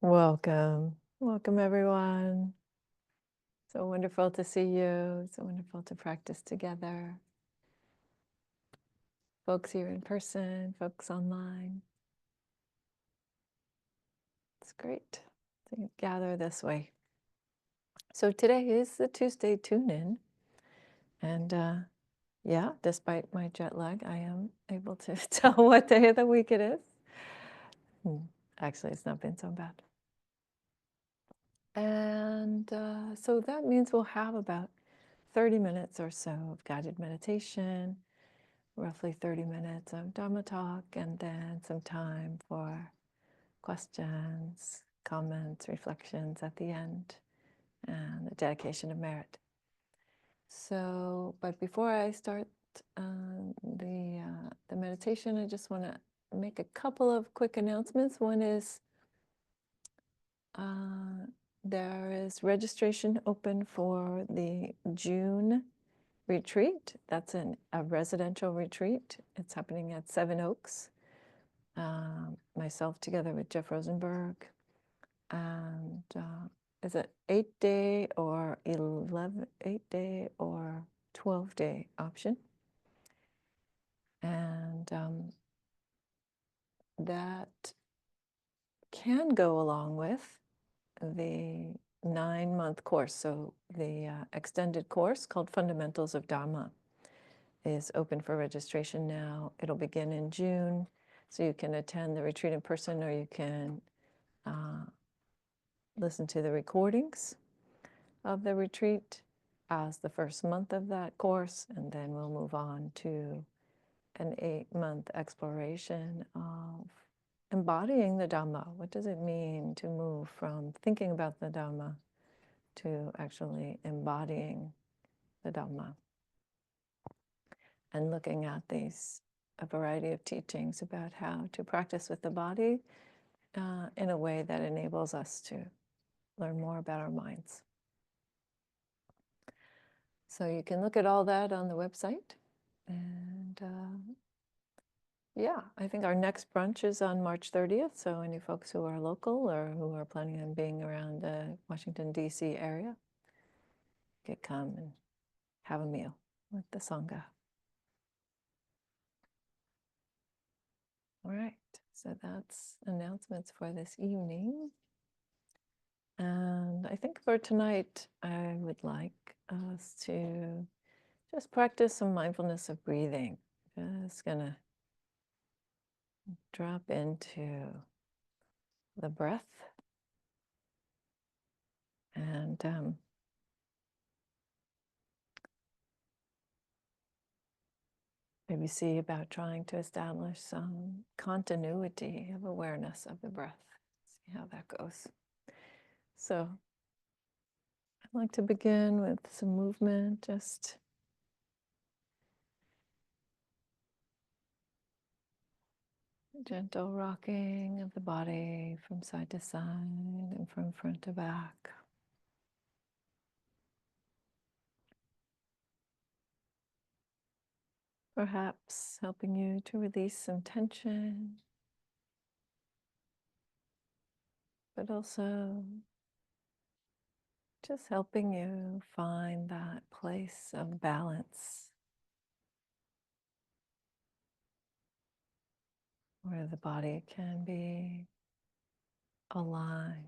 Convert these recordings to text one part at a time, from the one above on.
Welcome. Welcome, everyone. So wonderful to see you. So wonderful to practice together. Folks here in person, folks online. It's great to gather this way. So today is the Tuesday tune-in. And yeah, despite my jet lag, I am able to tell what day of the week it is. Actually, it's not been so bad. And so that means we'll have about 30 minutes or so of guided meditation, roughly 30 minutes of Dharma talk, and then some time for questions, comments, reflections at the end, and the dedication of merit. So, but before I start the meditation, I just want to make a couple of quick announcements. One is there is registration open for the June retreat. That's a residential retreat. It's happening at Seven Oaks. Myself together with Jeff Rosenberg. And is it 8-day or 8-day or 12-day option? And that can go along with the 9-month course. So the extended course called Fundamentals of Dharma is open for registration now. It'll begin in June, so you can attend the retreat in person, or you can listen to the recordings of the retreat as the first month of that course, and then we'll move on to an 8-month exploration of embodying the Dhamma. What does it mean to move from thinking about the Dhamma to actually embodying the Dhamma? And looking at a variety of teachings about how to practice with the body in a way that enables us to learn more about our minds. So you can look at all that on the website. And yeah, I think our next brunch is on March 30th. So any folks who are local or who are planning on being around the Washington, D.C. area could come and have a meal with the Sangha. All right, so that's announcements for this evening. And I think for tonight, I would like us to just practice some mindfulness of breathing. Just gonna drop into the breath and maybe see about trying to establish some continuity of awareness of the breath. See how that goes. So I'd like to begin with some movement, just gentle rocking of the body from side to side and from front to back. Perhaps helping you to release some tension, but also just helping you find that place of balance where the body can be aligned.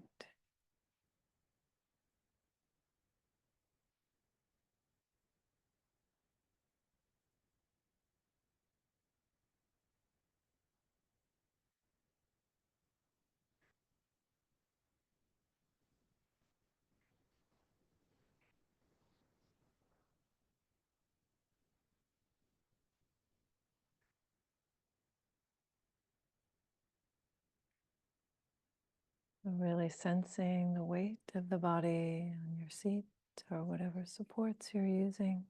Really sensing the weight of the body on your seat or whatever supports you're using.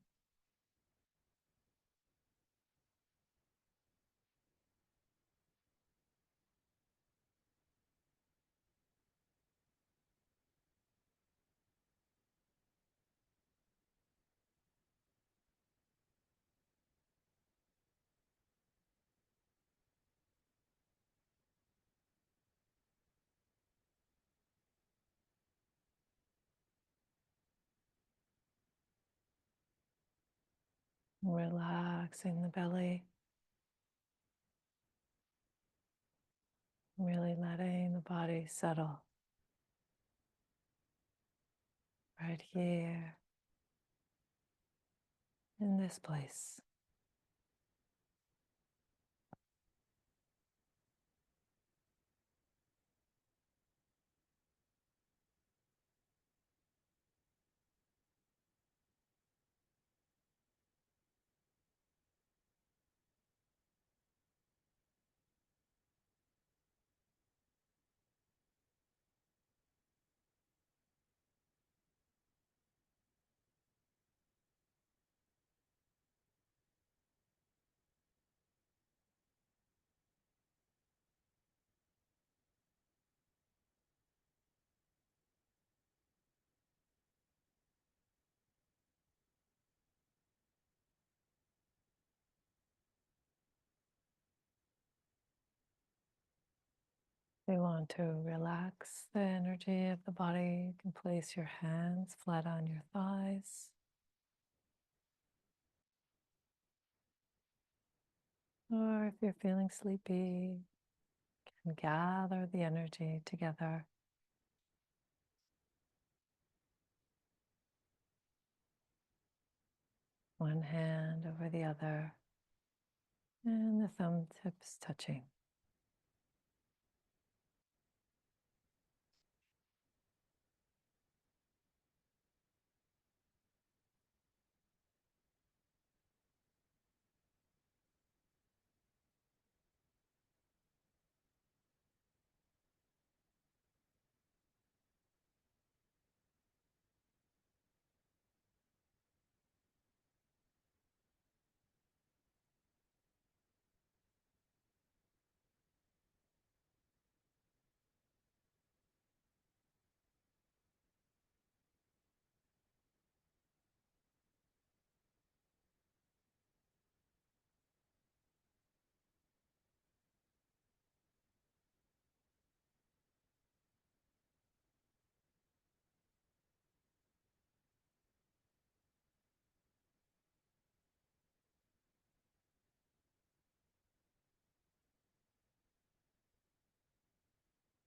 Relaxing the belly, really letting the body settle right here in this place. If you want to relax the energy of the body, you can place your hands flat on your thighs. Or if you're feeling sleepy, you can gather the energy together. One hand over the other, and the thumb tips touching.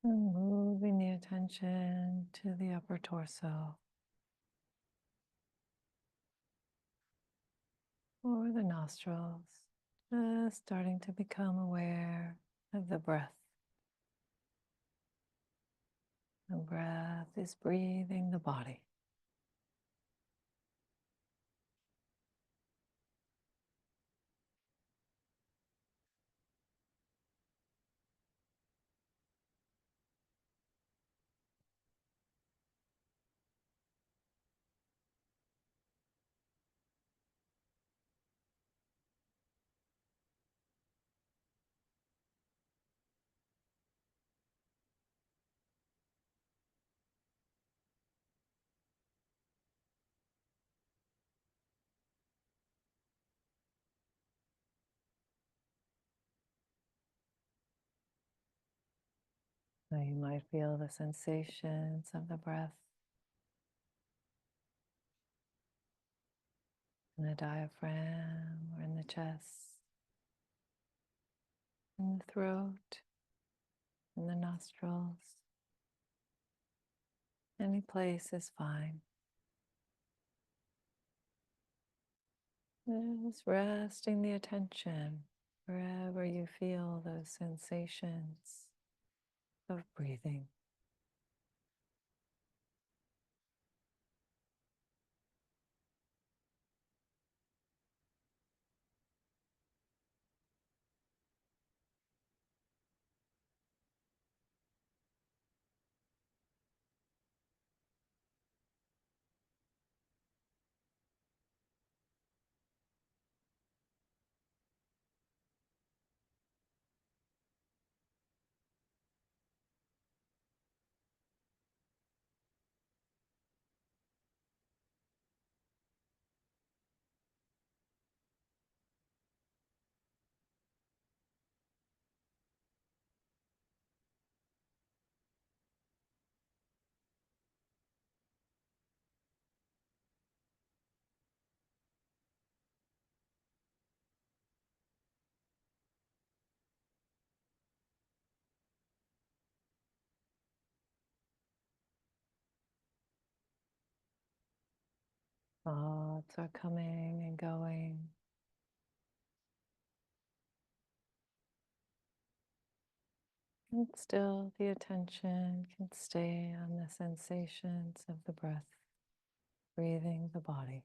And moving the attention to the upper torso or the nostrils, just starting to become aware of the breath. The breath is breathing the body. So you might feel the sensations of the breath in the diaphragm or in the chest, in the throat, in the nostrils. Any place is fine. Just resting the attention wherever you feel those sensations of breathing. Thoughts are coming and going. And still the attention can stay on the sensations of the breath, breathing the body.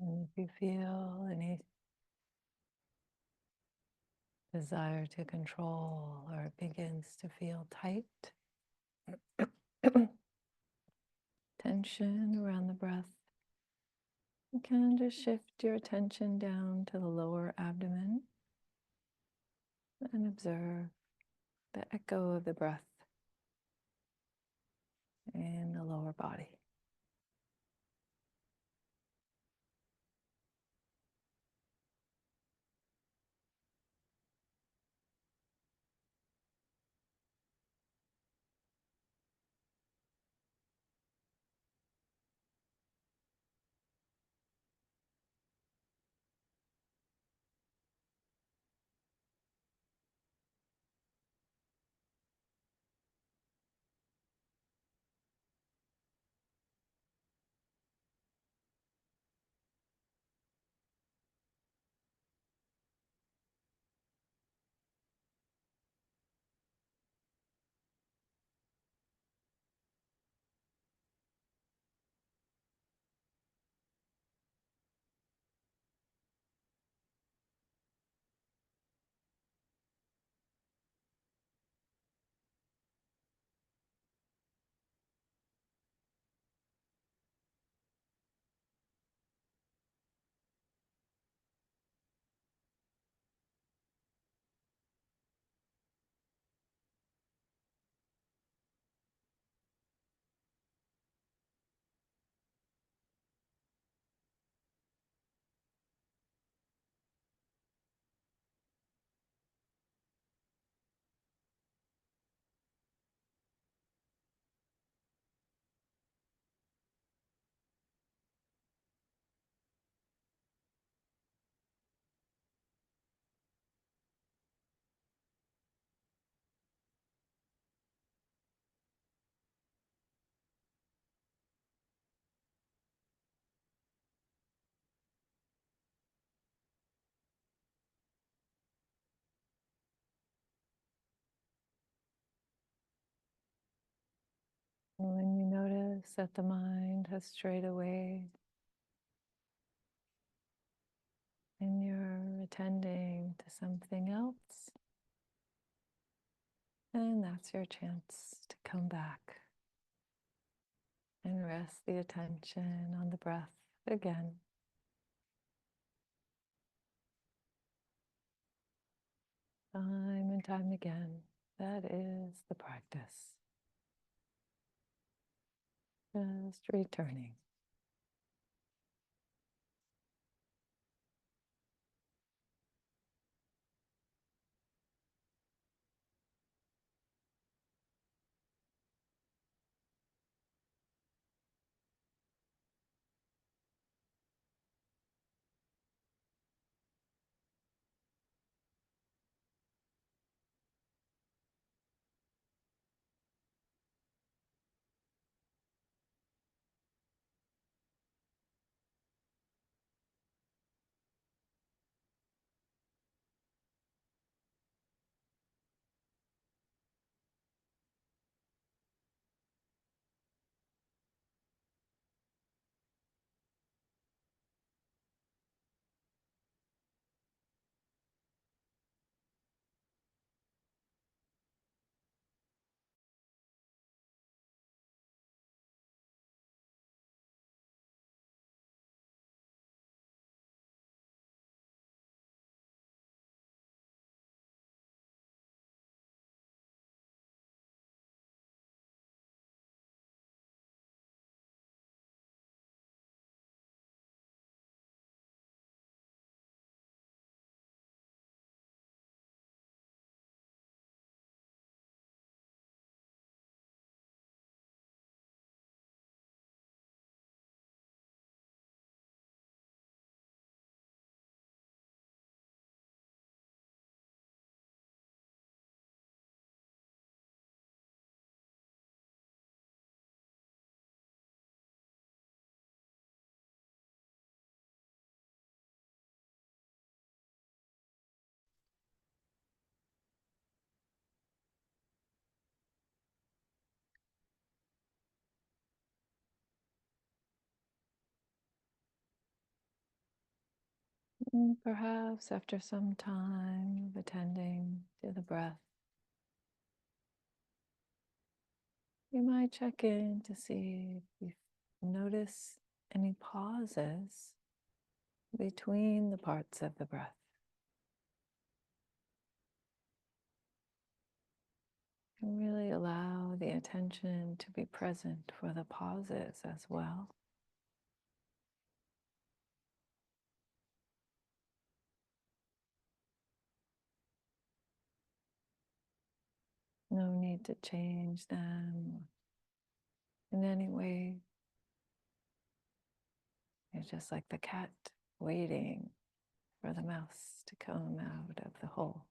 And if you feel any desire to control or it begins to feel tight, tension around the breath, you can just shift your attention down to the lower abdomen and observe the echo of the breath in the lower body. When you notice that the mind has strayed away and you're attending to something else, and that's your chance to come back and rest the attention on the breath again. Time and time again, that is the practice. Just returning. Perhaps after some time of attending to the breath, you might check in to see if you notice any pauses between the parts of the breath. And really allow the attention to be present for the pauses as well. No need to change them in any way. It's just like the cat waiting for the mouse to come out of the hole.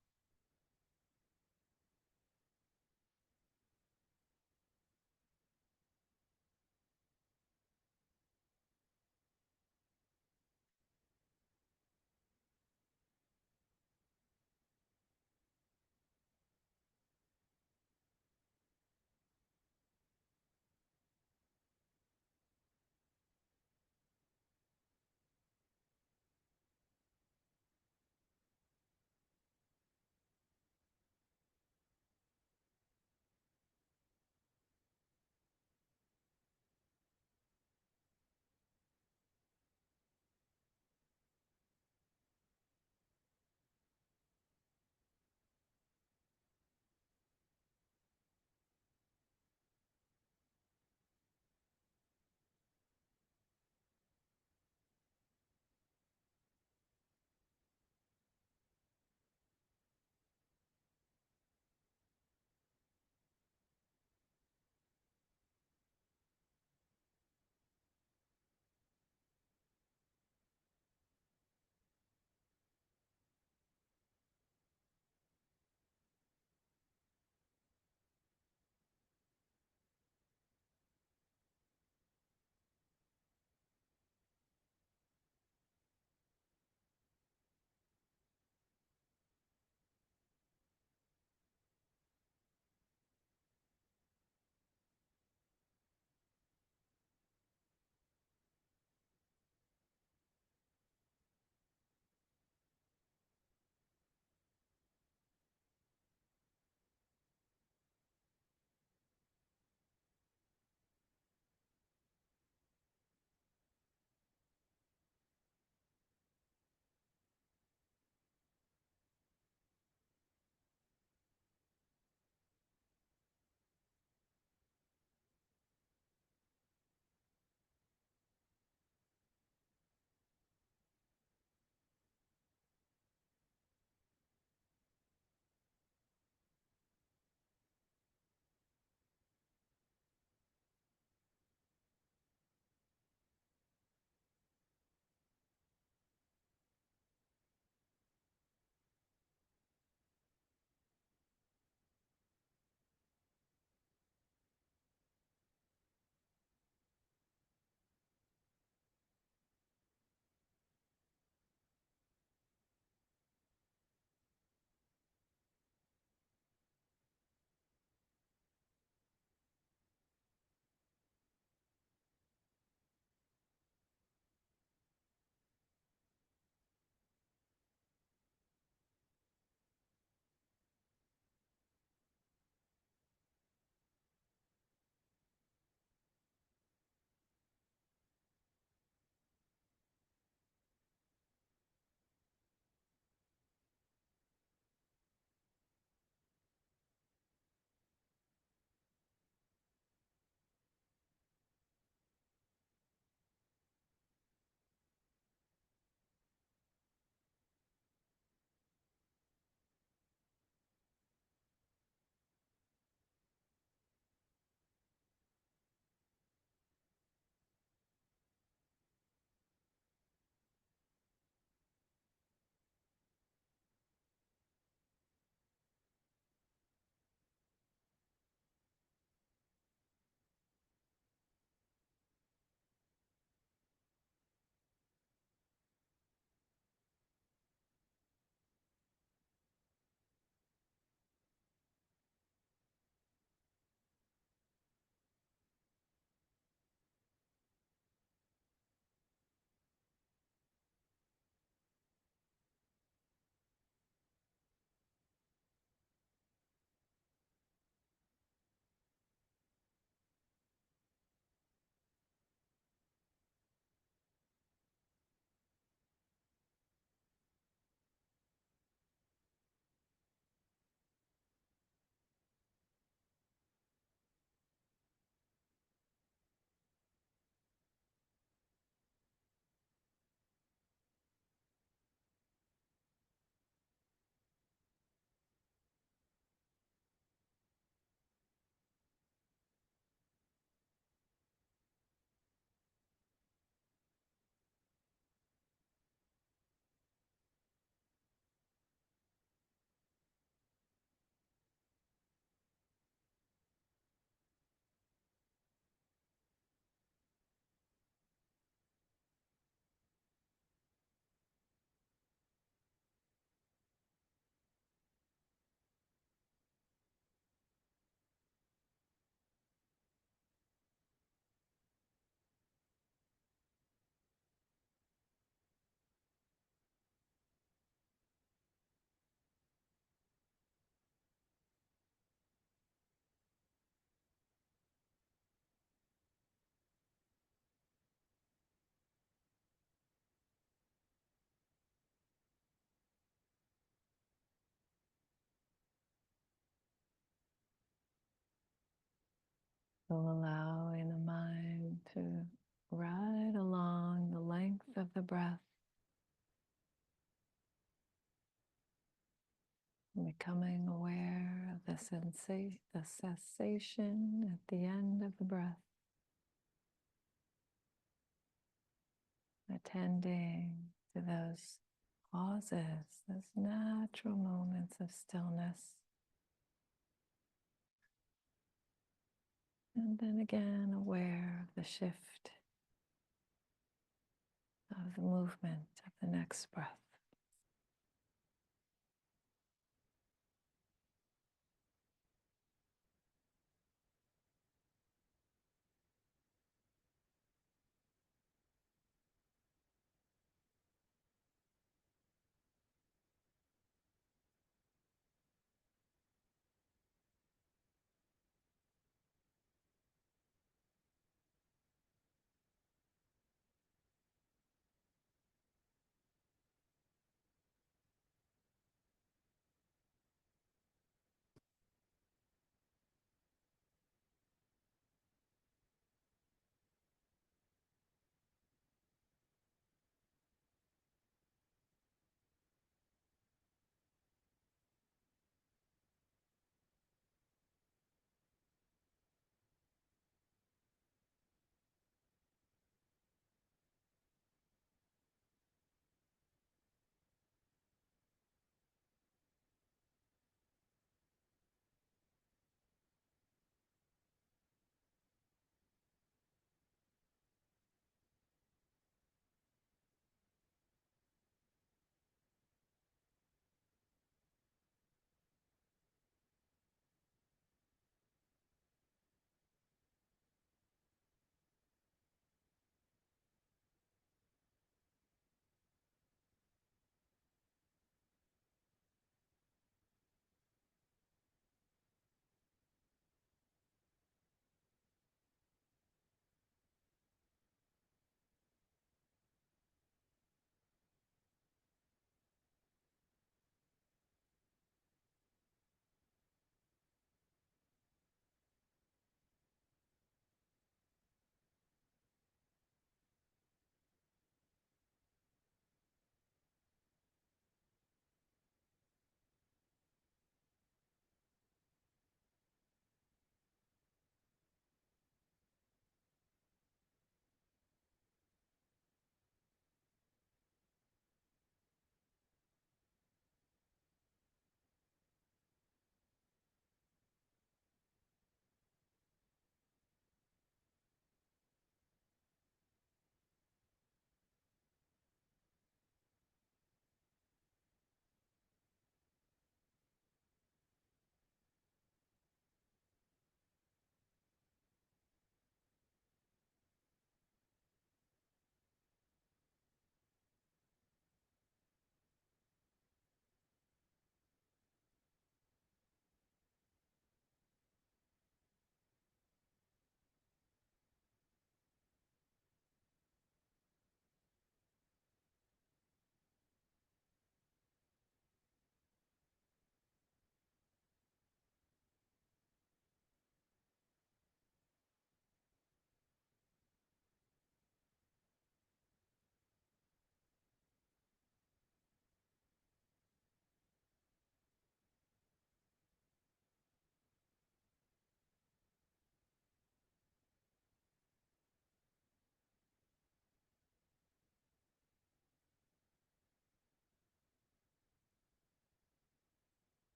So allowing the mind to ride along the length of the breath, becoming aware of the cessation at the end of the breath, attending to those pauses, those natural moments of stillness. And then again, aware of the shift of the movement of the next breath.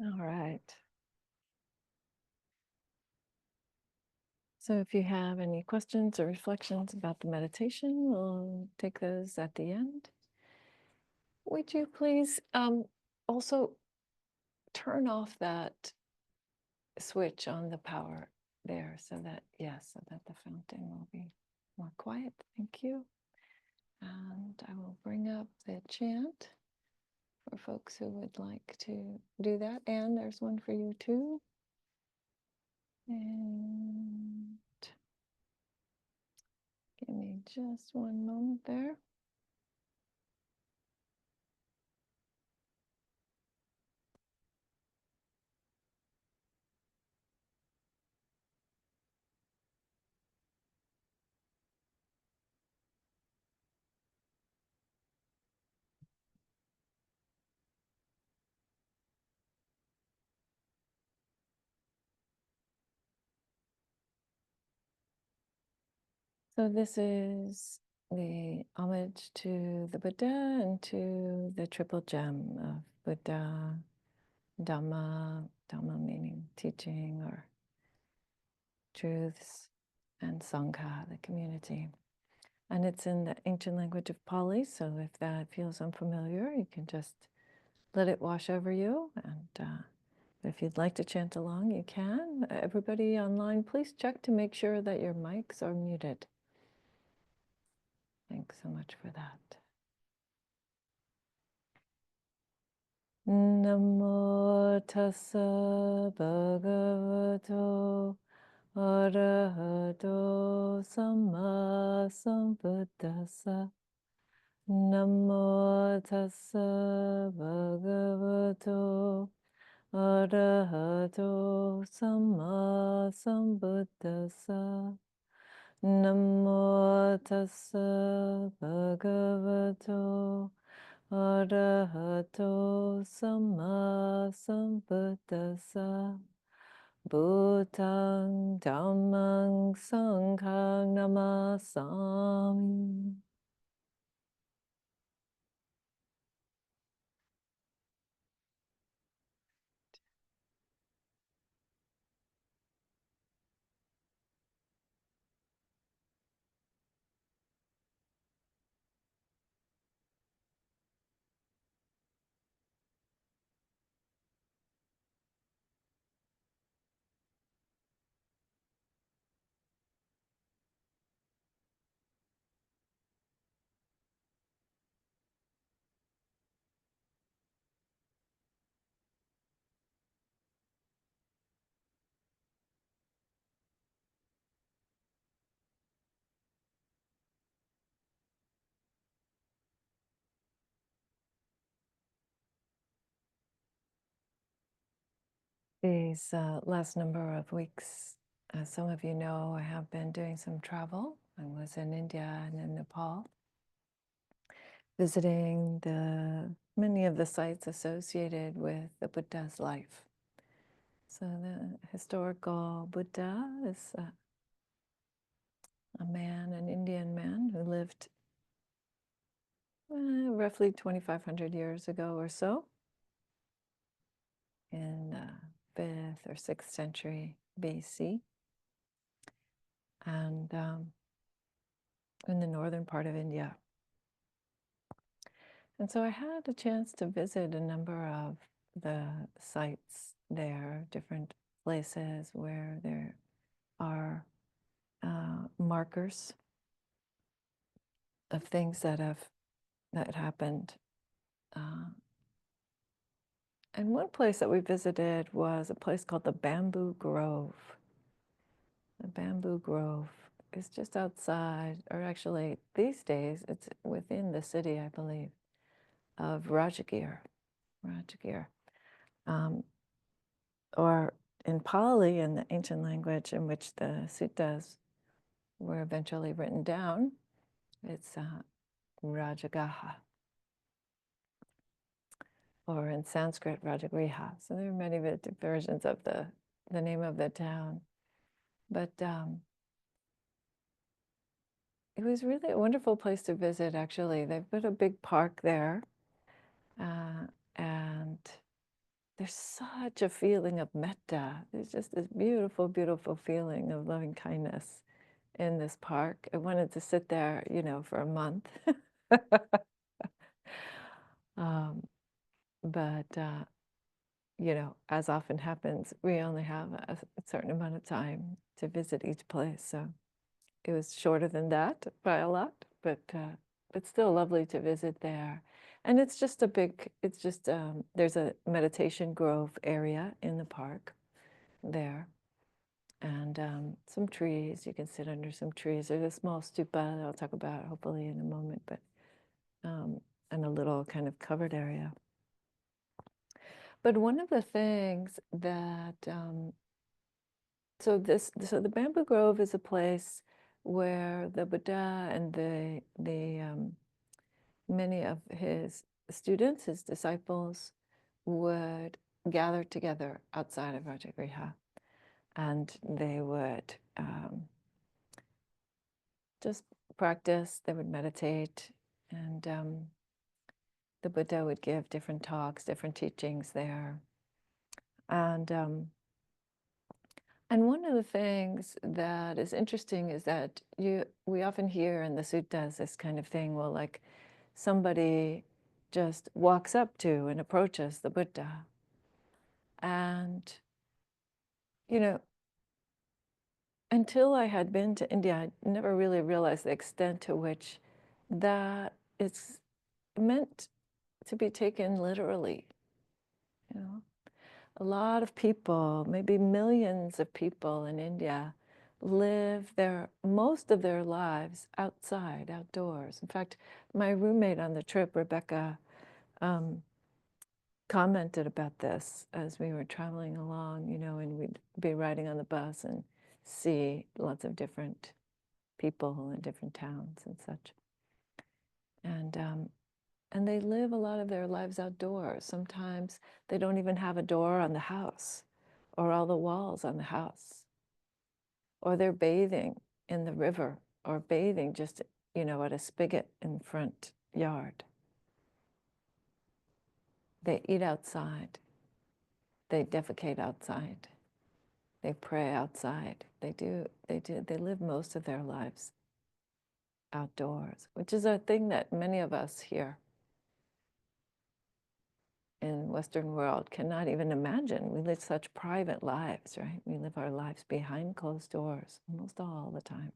All right. So if you have any questions or reflections about the meditation, we'll take those at the end. would you please also turn off that switch on the power there so that, yes, so that the fountain will be more quiet. Thank you. And I will bring up the chant for folks who would like to do that. And there's one for you too. And give me just one moment there. So this is the homage to the Buddha and to the triple gem of Buddha, Dhamma, Dhamma meaning teaching or truths, and Sangha, the community. And it's in the ancient language of Pali, so if that feels unfamiliar, you can just let it wash over you. And if you'd like to chant along, you can. Everybody online, please check to make sure that your mics are muted. Thanks so much for that. Namo tassa bhagavato arahato samma sambuddhassa. Namo tassa bhagavato arahato samma sambuddhassa. Namo tassa bhagavato arahato samma sambuddhassa. Bhutang dhammang sanghang namasami. These last number of weeks, as some of you know, I have been doing some travel. I was in India and in Nepal, visiting many of the sites associated with the Buddha's life. So the historical Buddha is a man, an Indian man who lived roughly 2,500 years ago or so, in 5th or 6th century BC. And in the northern part of India. And so I had a chance to visit a number of the sites there, different places where there are markers of things that happened. And one place that we visited was a place called the Bamboo Grove. The Bamboo Grove is just outside, or actually these days it's within the city, I believe, of Rajagir. Or in Pali, in the ancient language in which the suttas were eventually written down, it's Rajagaha. Or in Sanskrit, Rajagriha. So there are many versions of the name of the town. But it was really a wonderful place to visit, actually. They've put a big park there. And there's such a feeling of metta. There's just this beautiful, beautiful feeling of loving kindness in this park. I wanted to sit there, for a month. But you know, as often happens, we only have a certain amount of time to visit each place. So it was shorter than that by a lot, but still lovely to visit there. And it's just a big, it's just, there's a meditation grove area in the park there. And some trees, you can sit under some trees. There's a small stupa that I'll talk about hopefully in a moment, but and a little kind of covered area. But one of the things that, so the bamboo grove is a place where the Buddha and many of his students, his disciples, would gather together outside of Rajagriha, and they would just practice. They would meditate, and the Buddha would give different talks, different teachings there, and one of the things that is interesting is that we often hear in the suttas this kind of thing, well, like somebody just walks up to and approaches the Buddha. And, you know, until I had been to India, I never really realized the extent to which that it's meant to be taken literally, you know. A lot of people, maybe millions of people in India, live most of their lives outside, outdoors. In fact, my roommate on the trip, Rebecca, commented about this as we were traveling along, you know, and we'd be riding on the bus and see lots of different people in different towns and such. And they live a lot of their lives outdoors. Sometimes they don't even have a door on the house or all the walls on the house. Or they're bathing in the river or bathing just, you know, at a spigot in the front yard. They eat outside. They defecate outside. They pray outside. They live most of their lives outdoors, which is a thing that many of us here in Western world cannot even imagine. We live such private lives, right? We live our lives behind closed doors almost all the time.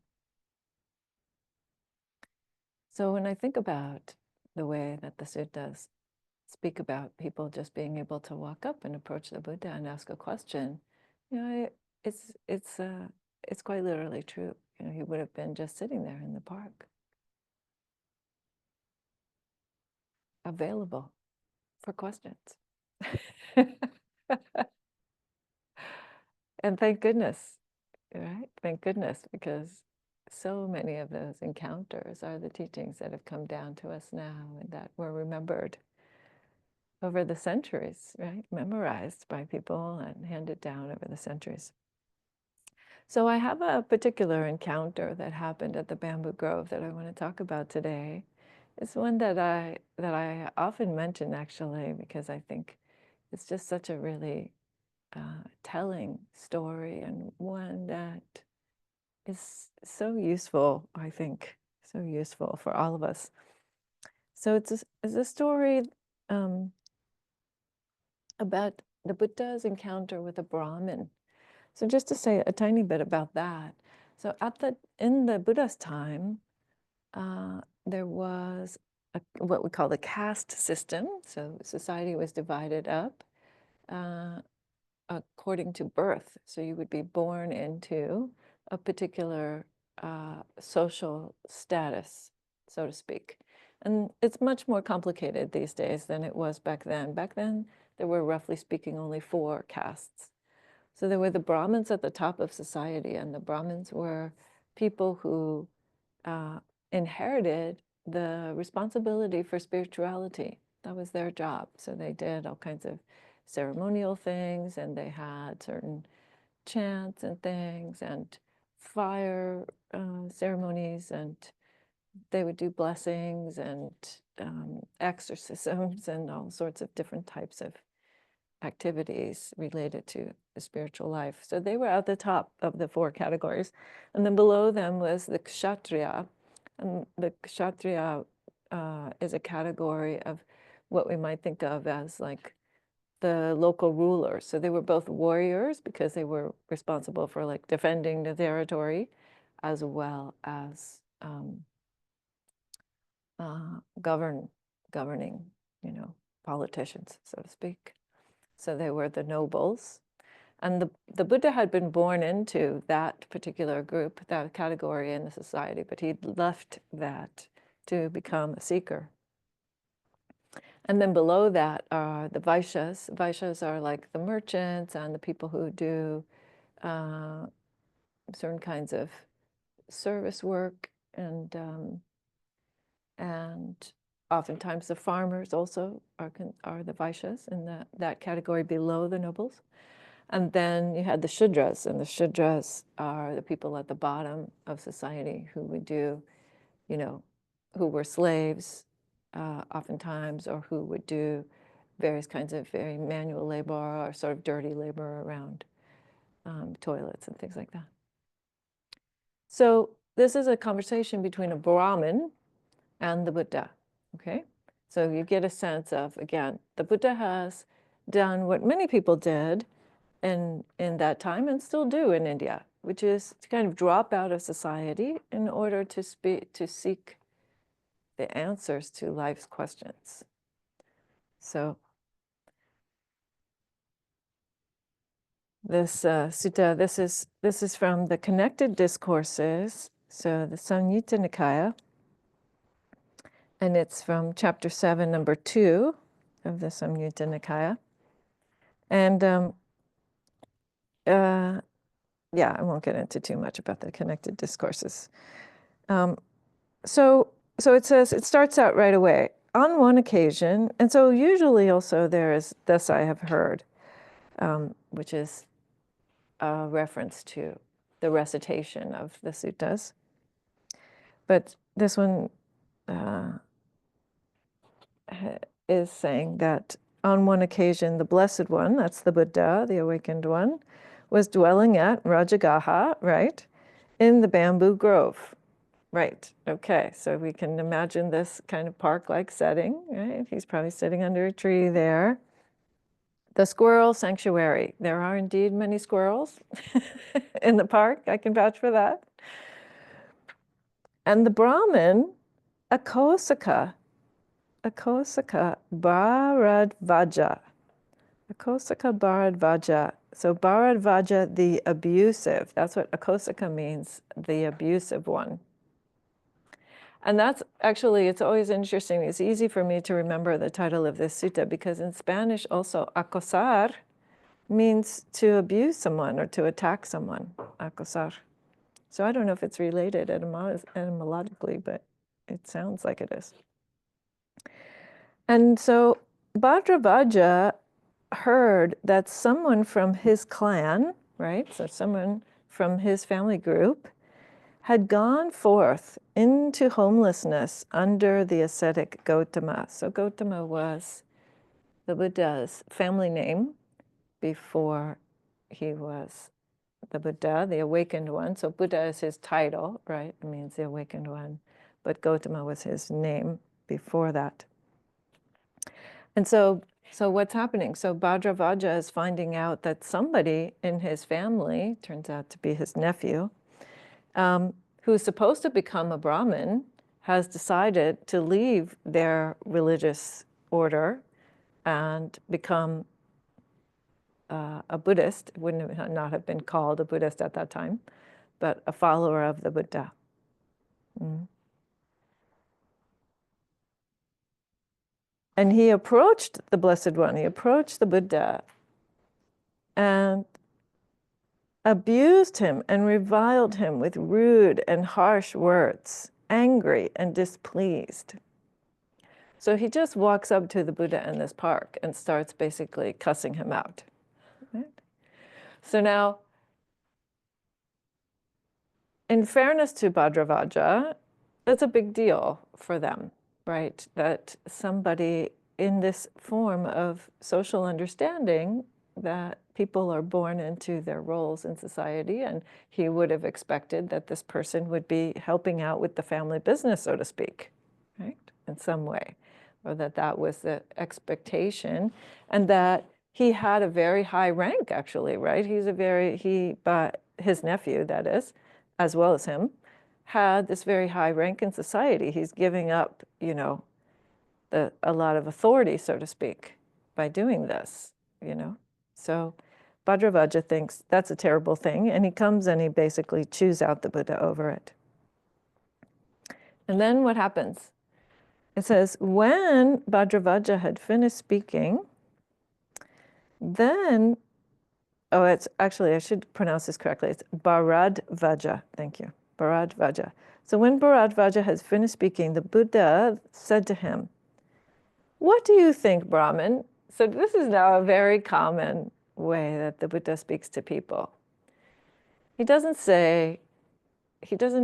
So when I think about the way that the suttas speak about people just being able to walk up and approach the Buddha and ask a question, you know, it's quite literally true. You know, he would have been just sitting there in the park, available for questions. And thank goodness, right? Thank goodness, because so many of those encounters are the teachings that have come down to us now and that were remembered over the centuries, right? Memorized by people and handed down over the centuries. So I have a particular encounter that happened at the bamboo grove that I want to talk about today. It's one that I often mention, actually, because I think it's just such a really telling story, and one that is so useful, I think, so useful for all of us. So it's a story about the Buddha's encounter with a Brahmin. So just to say a tiny bit about that. So in the Buddha's time, there was what we call the caste system. So society was divided up according to birth. So you would be born into a particular social status, so to speak. And it's much more complicated these days than it was back then. Back then, there were, roughly speaking, only 4 castes. So there were the Brahmins at the top of society, and the Brahmins were people who inherited the responsibility for spirituality. That was their job. So they did all kinds of ceremonial things, and they had certain chants and things and fire ceremonies, and they would do blessings and exorcisms and all sorts of different types of activities related to the spiritual life. So they were at the top of the 4 categories. And then below them was the kshatriya. And the kshatriya is a category of what we might think of as like the local rulers. So they were both warriors because they were responsible for like defending the territory, as well as governing, politicians, so to speak. So they were the nobles. And the Buddha had been born into that particular group, that category in the society, but he'd left that to become a seeker. And then below that are the Vaishyas. Vaishyas are like the merchants and the people who do certain kinds of service work, and oftentimes the farmers also are the Vaishyas in that category below the nobles. And then you had the Shudras, and the Shudras are the people at the bottom of society who would do, who were slaves oftentimes, or who would do various kinds of very manual labor or sort of dirty labor around toilets and things like that. So this is a conversation between a Brahmin and the Buddha, okay? So you get a sense of, again, the Buddha has done what many people did in that time and still do in India, which is to kind of drop out of society in order to seek the answers to life's questions. So this sutta, this is from the Connected Discourses, so the Samyutta Nikaya, and it's from chapter 7, number 2 of the Samyutta Nikaya. And yeah, I won't get into too much about the Connected Discourses. So it says, it starts out right away. On one occasion, and so usually also there is this I have heard, which is a reference to the recitation of the suttas. But this one is saying that on one occasion, the Blessed One, that's the Buddha, the awakened one, was dwelling at Rajagaha, right, in the bamboo grove. Right, okay, so we can imagine this kind of park-like setting, right? He's probably sitting under a tree there. The squirrel sanctuary. There are indeed many squirrels in the park, I can vouch for that. And the Brahmin, a Kosaka Bharadvaja. A Kosaka Bharadvaja. So Bharadvaja, the abusive, that's what a Kosaka means, the abusive one. And that's actually, it's always interesting. It's easy for me to remember the title of this sutta because in Spanish also, acosar means to abuse someone or to attack someone, acosar. So I don't know if it's related etymologically, but it sounds like it is. And so Bhadravaja heard that someone from his clan, right, so someone from his family group, had gone forth into homelessness under the ascetic Gautama. So Gautama was the Buddha's family name before he was the Buddha, the awakened one. So Buddha is his title, right? It means the awakened one. But Gautama was his name before that. And so what's happening? So Bhadravaja is finding out that somebody in his family, turns out to be his nephew, who's supposed to become a Brahmin, has decided to leave their religious order and become a Buddhist. It wouldn't not have been called a Buddhist at that time, but a follower of the Buddha. And he approached the Blessed One, he approached the Buddha and abused him and reviled him with rude and harsh words, angry and displeased. So he just walks up to the Buddha in this park and starts basically cussing him out. Right? So now, in fairness to Bhadravaja, that's a big deal for them, right? That somebody in this form of social understanding, that people are born into their roles in society, and he would have expected that this person would be helping out with the family business, so to speak, right? In some way. or that was the expectation, and that he had a very high rank, actually, right? But his nephew, that is, as well as him, had this very high rank in society. He's giving up, a lot of authority, so to speak, by doing this, So Bhadravajja thinks that's a terrible thing, and he comes and he basically chews out the Buddha over it. And then what happens? It says, when Bhadravajja had finished speaking, then, it's actually, I should pronounce this correctly. It's Bharadvaja. Thank you. Bharadvaja. So when Bharadvaja has finished speaking, the Buddha said to him, "What do you think, Brahmin?" So this is now a very common way that the Buddha speaks to people. He doesn't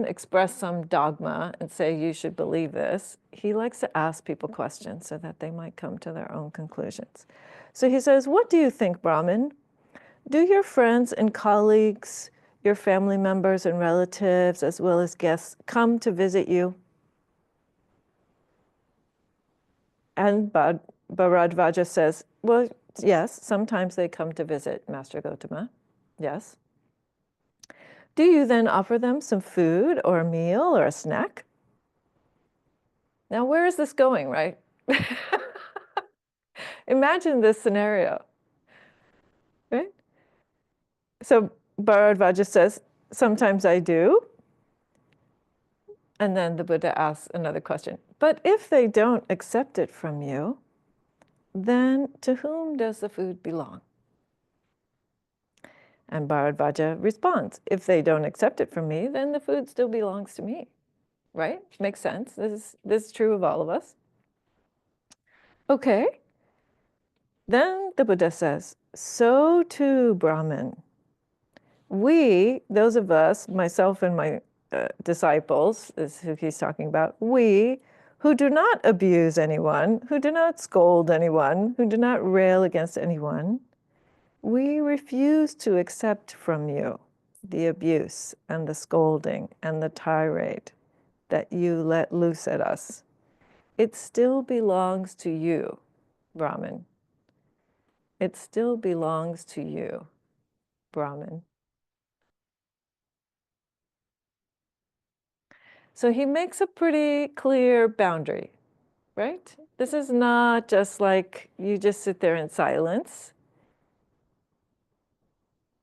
express some dogma and say, you should believe this. He likes to ask people questions so that they might come to their own conclusions. So he says, "What do you think, Brahmin? Do your friends and colleagues, your family members and relatives, as well as guests, come to visit you?" And Bharadvaja says, "Well, yes, sometimes they come to visit Master Gotama. Yes. Do you then offer them some food or a meal or a snack?" Now, where is this going, right? Imagine this scenario, right? So Bharadvaja says, "Sometimes I do." And then the Buddha asks another question. "But if they don't accept it from you, then to whom does the food belong?" And Bharadvaja responds, "If they don't accept it from me, then the food still belongs to me." Right? Makes sense. This is true of all of us. Okay. Then the Buddha says, "So too, Brahmin, we, those of us, myself and my disciples," is who he's talking about, "we who do not abuse anyone, who do not scold anyone, who do not rail against anyone, we refuse to accept from you the abuse and the scolding and the tirade that you let loose at us. It still belongs to you, Brahmin. It still belongs to you, Brahmin." So he makes a pretty clear boundary, right? This is not just like you just sit there in silence.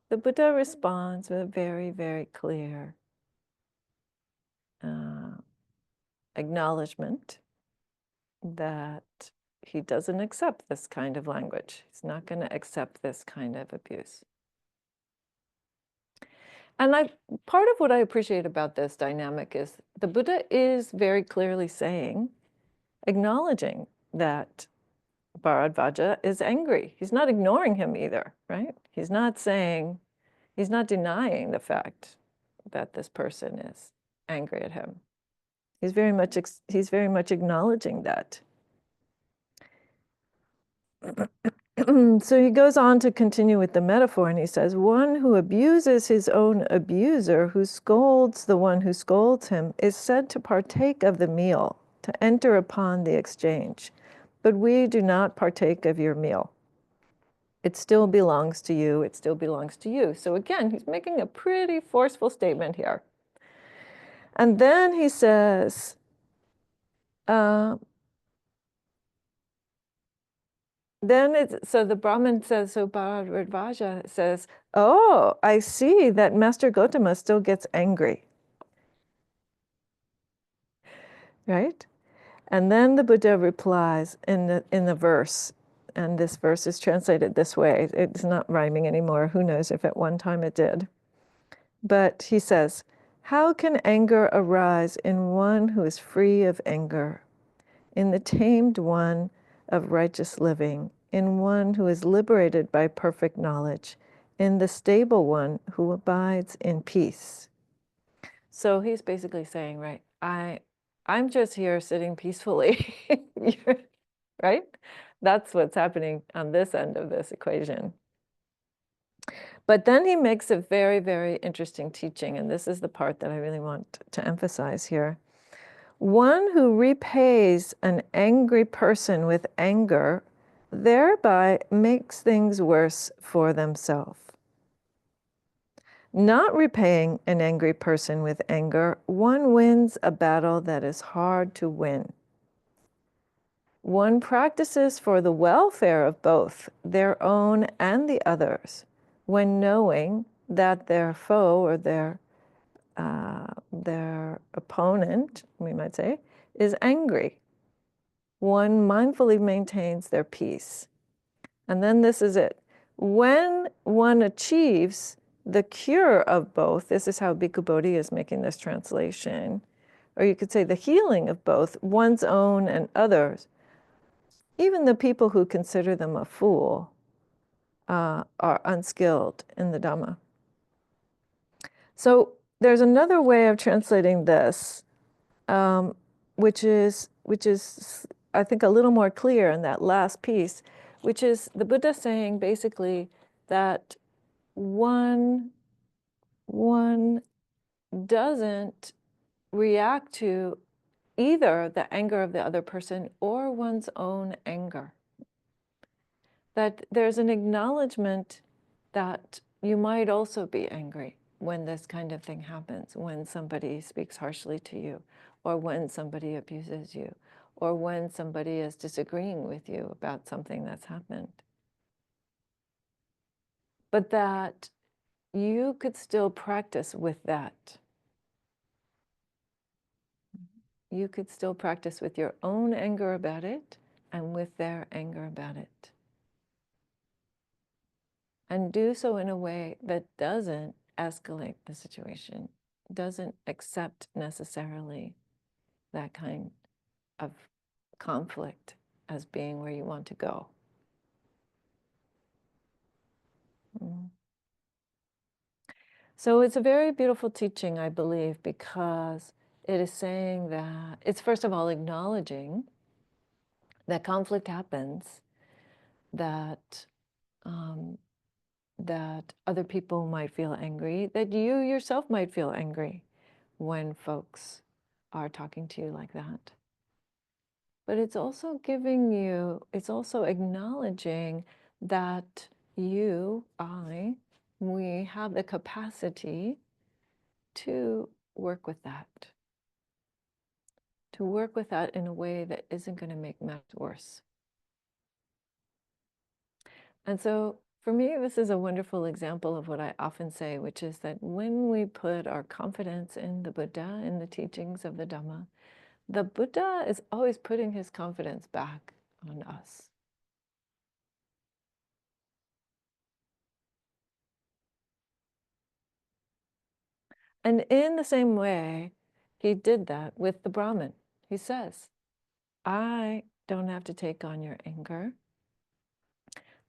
The Buddha responds with a very, very clear acknowledgement that he doesn't accept this kind of language. He's not going to accept this kind of abuse. And part of what I appreciate about this dynamic is the Buddha is very clearly saying, acknowledging that Bharadvaja is angry. He's not ignoring him either, right? He's not denying the fact that this person is angry at him. He's very much acknowledging that. So he goes on to continue with the metaphor, and he says, "One who abuses his own abuser, who scolds the one who scolds him, is said to partake of the meal, to enter upon the exchange. But we do not partake of your meal. It still belongs to you. It still belongs to you." So again, he's making a pretty forceful statement here. And then he says, so the Brahmin says, so Bharadvaja says, "Oh, I see that Master Gotama still gets angry." Right? And then the Buddha replies in the verse, and this verse is translated this way. It's not rhyming anymore. Who knows if at one time it did. But he says, "How can anger arise in one who is free of anger, in the tamed one of righteous living, in one who is liberated by perfect knowledge, in the stable one who abides in peace?" So he's basically saying, right, I'm just here sitting peacefully, right? That's what's happening on this end of this equation. But then he makes a very, very interesting teaching, and this is the part that I really want to emphasize here. One who repays an angry person with anger thereby makes things worse for themselves. Not repaying an angry person with anger, one wins a battle that is hard to win. One practices for the welfare of both their own and the others when knowing that their foe or their opponent, we might say, is angry. One mindfully maintains their peace. And then this is it. When one achieves the cure of both, this is how Bhikkhu Bodhi is making this translation, or you could say the healing of both, one's own and others, even the people who consider them a fool are unskilled in the Dhamma. So there's another way of translating this, which is I think a little more clear in that last piece, which is the Buddha saying basically that one doesn't react to either the anger of the other person or one's own anger. That there's an acknowledgement that you might also be angry when this kind of thing happens, when somebody speaks harshly to you, or when somebody abuses you, or when somebody is disagreeing with you about something that's happened. But that you could still practice with that. You could still practice with your own anger about it and with their anger about it. And do so in a way that doesn't escalate the situation, doesn't accept necessarily that kind of conflict as being where you want to go. So it's a very beautiful teaching, I believe, because it is saying that it's first of all acknowledging that conflict happens, that that other people might feel angry, that you yourself might feel angry when folks are talking to you like that. But it's also it's also acknowledging that we have the capacity to work with that. To work with that in a way that isn't going to make matters worse. And so for me, this is a wonderful example of what I often say, which is that when we put our confidence in the Buddha, in the teachings of the Dhamma, the Buddha is always putting his confidence back on us. And in the same way, he did that with the Brahmin. He says, I don't have to take on your anger.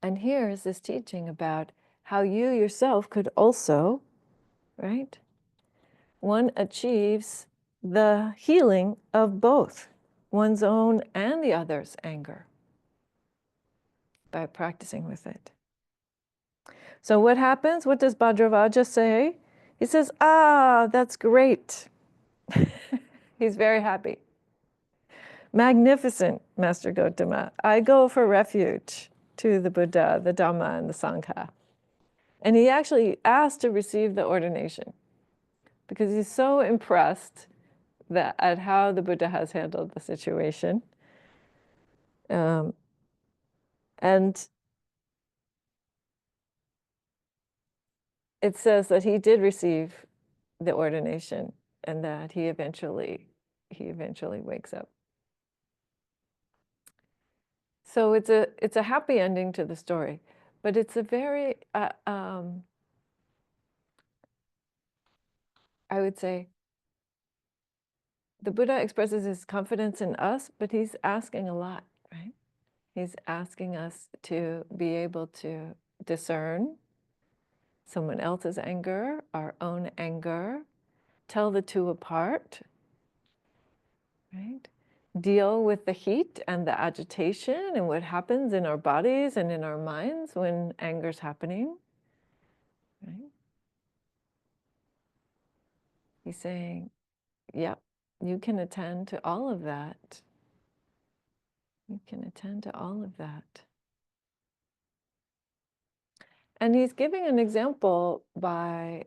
And here is this teaching about how you yourself could also, right? One achieves the healing of both one's own and the other's anger by practicing with it. So what happens? What does Bhadravaja say? He says, that's great. He's very happy. Magnificent, Master Gotama. I go for refuge to the Buddha, the Dhamma, and the Sangha. And he actually asked to receive the ordination because he's so impressed at how the Buddha has handled the situation. And it says that he did receive the ordination and that he eventually wakes up. So it's a happy ending to the story, but it's a very I would say the Buddha expresses his confidence in us, but he's asking a lot, right? He's asking us to be able to discern someone else's anger, our own anger, tell the two apart, right? Deal with the heat and the agitation and what happens in our bodies and in our minds when anger's happening, right? He's saying, yep, you can attend to all of that. You can attend to all of that. And he's giving an example by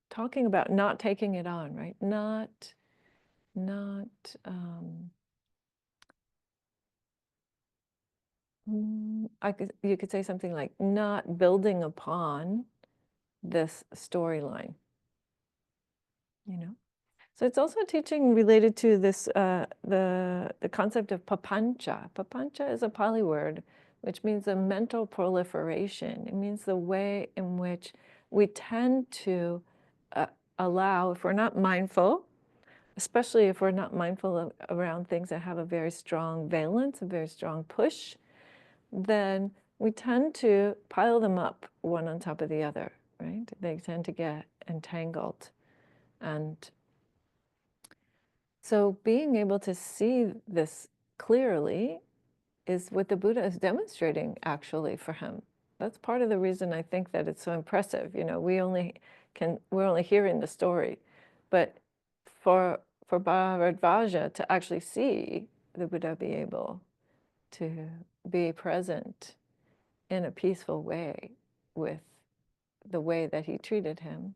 talking about not taking it on, right? You could say something like not building upon this storyline, you know? So it's also a teaching related to this, the concept of papancha. Papancha is a Pali word, which means a mental proliferation. It means the way in which we tend to allow, if we're not mindful, especially if we're not mindful around things that have a very strong valence, a very strong push, then we tend to pile them up one on top of the other, right? They tend to get entangled. And so being able to see this clearly is what the Buddha is demonstrating actually for him. That's part of the reason I think that it's so impressive. You know, we're only hearing the story, but for Bharadvaja to actually see the Buddha be able to be present in a peaceful way with the way that he treated him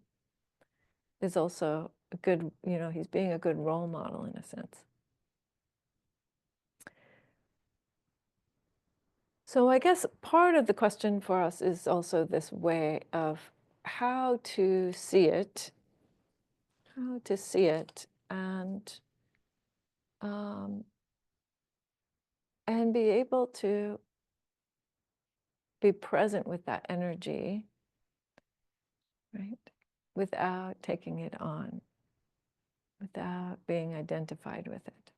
is also a good, you know, he's being a good role model in a sense. So I guess part of the question for us is also this way of how to see it, and be able to be present with that energy, right? Without taking it on, without being identified with it.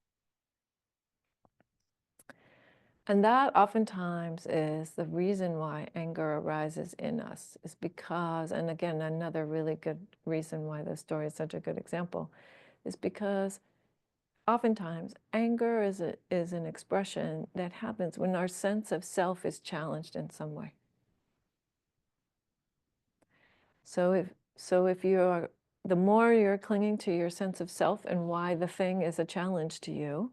And that oftentimes is the reason why anger arises in us, is because, and again, another really good reason why this story is such a good example, is because oftentimes anger is an expression that happens when our sense of self is challenged in some way. So if you're, the more you're clinging to your sense of self and why the thing is a challenge to you,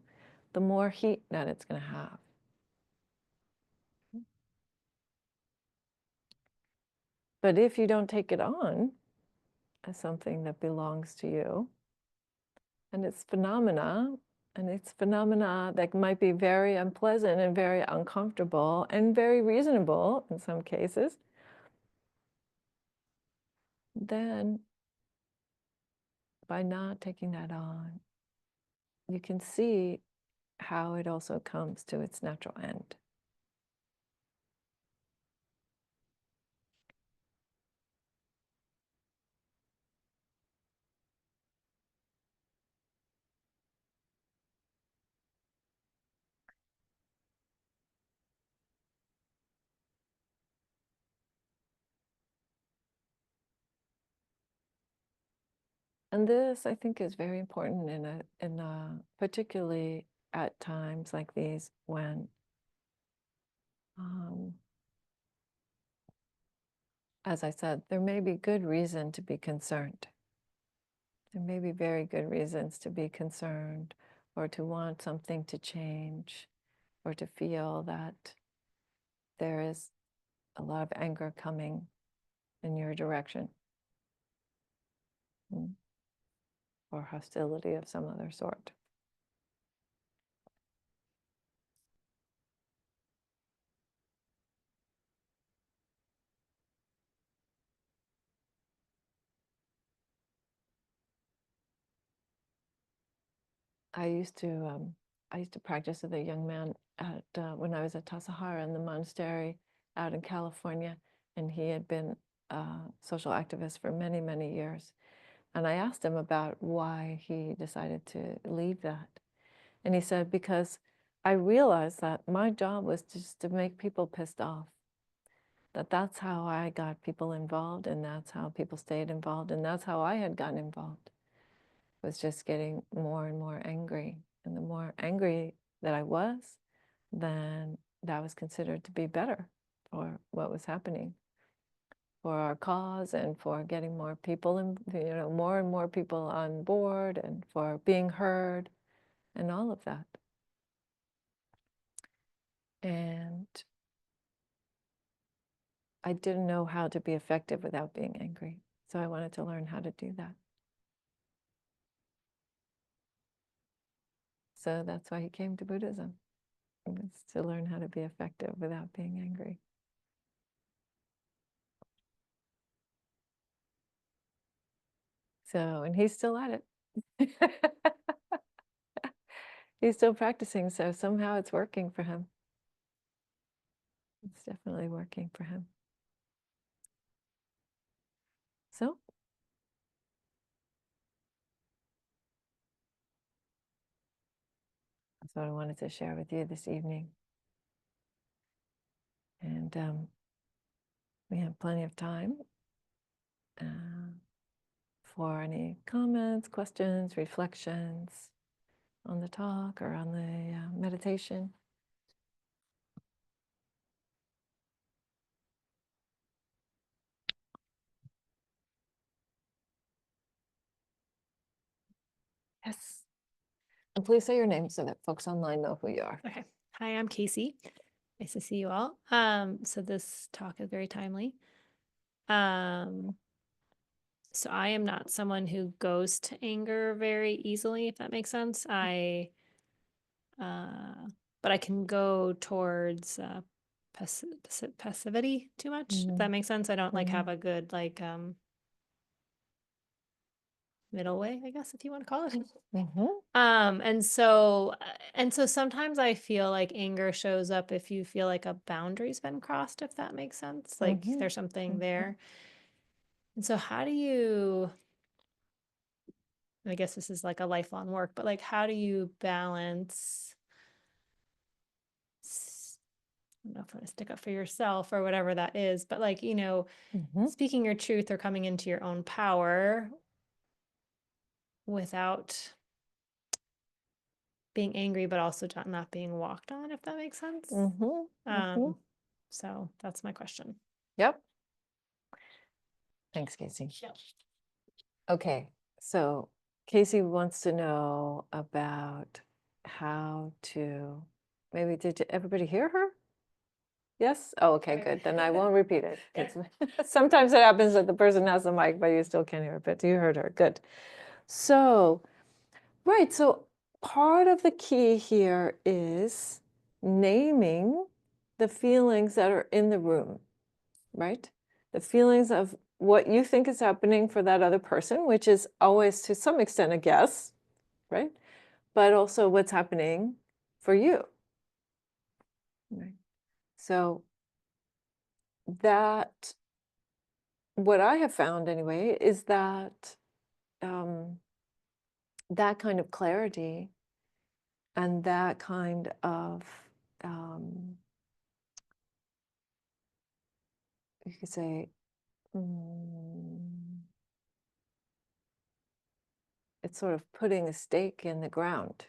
the more heat that it's going to have. But if you don't take it on as something that belongs to you, and it's phenomena that might be very unpleasant and very uncomfortable and very reasonable in some cases, then by not taking that on, you can see how it also comes to its natural end. And this, I think, is very important in a particularly at times like these when as I said, there may be good reason to be concerned. There may be very good reasons to be concerned or to want something to change or to feel that there is a lot of anger coming in your direction, or hostility of some other sort. I used to practice with a young man at when I was at Tassajara in the monastery out in California, and he had been a social activist for many, many years. And I asked him about why he decided to leave that. And he said, because I realized that my job was just to make people pissed off. That's how I got people involved, and that's how people stayed involved, and that's how I had gotten involved, was just getting more and more angry. And the more angry that I was, then that was considered to be better for what was happening. for our cause and for getting more people and more and more people on board and for being heard and all of that. And I didn't know how to be effective without being angry. So I wanted to learn how to do that. So that's why he came to Buddhism, was to learn how to be effective without being angry. So, and he's still at it. He's still practicing, so somehow it's working for him. It's definitely working for him. So, that's what I wanted to share with you this evening. And we have plenty of time for any comments, questions, reflections on the talk or on the meditation. Yes. And please say your name so that folks online know who you are. Okay. Hi, I'm Casey. Nice to see you all. So this talk is very timely. So I am not someone who goes to anger very easily, if that makes sense. But I can go towards passivity too much, if that makes sense. I don't like have a good middle way, I guess, if you want to call it. And so sometimes I feel like anger shows up if you feel like a boundary's been crossed, if that makes sense. Like there's something there. And so how do you, I guess this is like a lifelong work, but like how do you balance, I don't know if I'm gonna stick up for yourself or whatever that is, but like, speaking your truth or coming into your own power without being angry, but also not being walked on, if that makes sense. So that's my question. Yep. Thanks, Casey. Yep. Okay, so Casey wants to know about how to, maybe did everybody hear her? Yes? Oh, okay, good. Then I won't repeat it. Sometimes it happens that the person has the mic, but you still can't hear it, but you heard her. Good. So, right, so part of the key here is naming the feelings that are in the room, right? The feelings of what you think is happening for that other person, which is always to some extent a guess, right? But also what's happening for you, right? So that, what I have found anyway, is that that kind of clarity and that kind of, you could say, it's sort of putting a stake in the ground.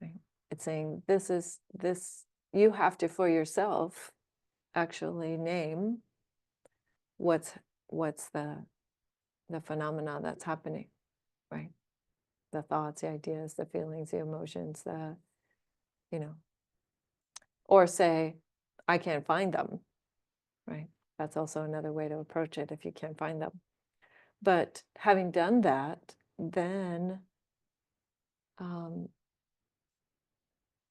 Right? It's saying this, you have to for yourself actually name what's the phenomena that's happening, right? The thoughts, the ideas, the feelings, the emotions, or say, I can't find them, right? That's also another way to approach it if you can't find them. But having done that, then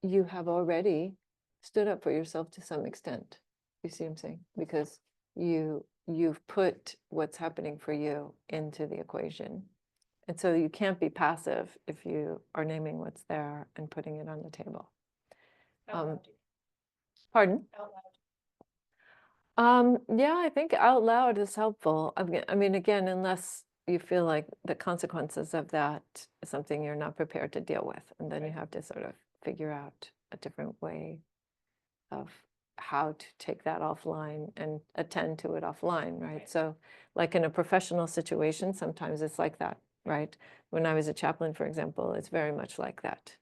you have already stood up for yourself to some extent. You see what I'm saying? Because you've put what's happening for you into the equation. And so you can't be passive if you are naming what's there and putting it on the table. Pardon? Out loud. Yeah, I think out loud is helpful. I mean, again, unless you feel like the consequences of that is something you're not prepared to deal with, and then you have to sort of figure out a different way of how to take that offline and attend to it offline, right? So like in a professional situation, sometimes it's like that, right? When I was a chaplain, for example, it's very much like that.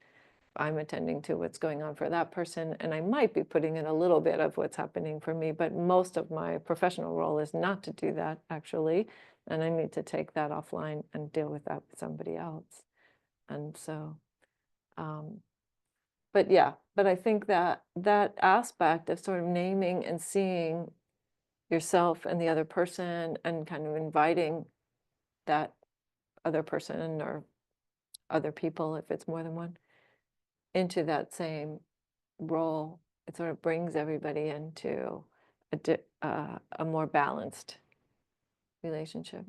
I'm attending to what's going on for that person, and I might be putting in a little bit of what's happening for me, but most of my professional role is not to do that, actually, and I need to take that offline and deal with that with somebody else. And so, but yeah, but I think that that aspect of sort of naming and seeing yourself and the other person and kind of inviting that other person or other people, if it's more than one, into that same role, it sort of brings everybody into a more balanced relationship.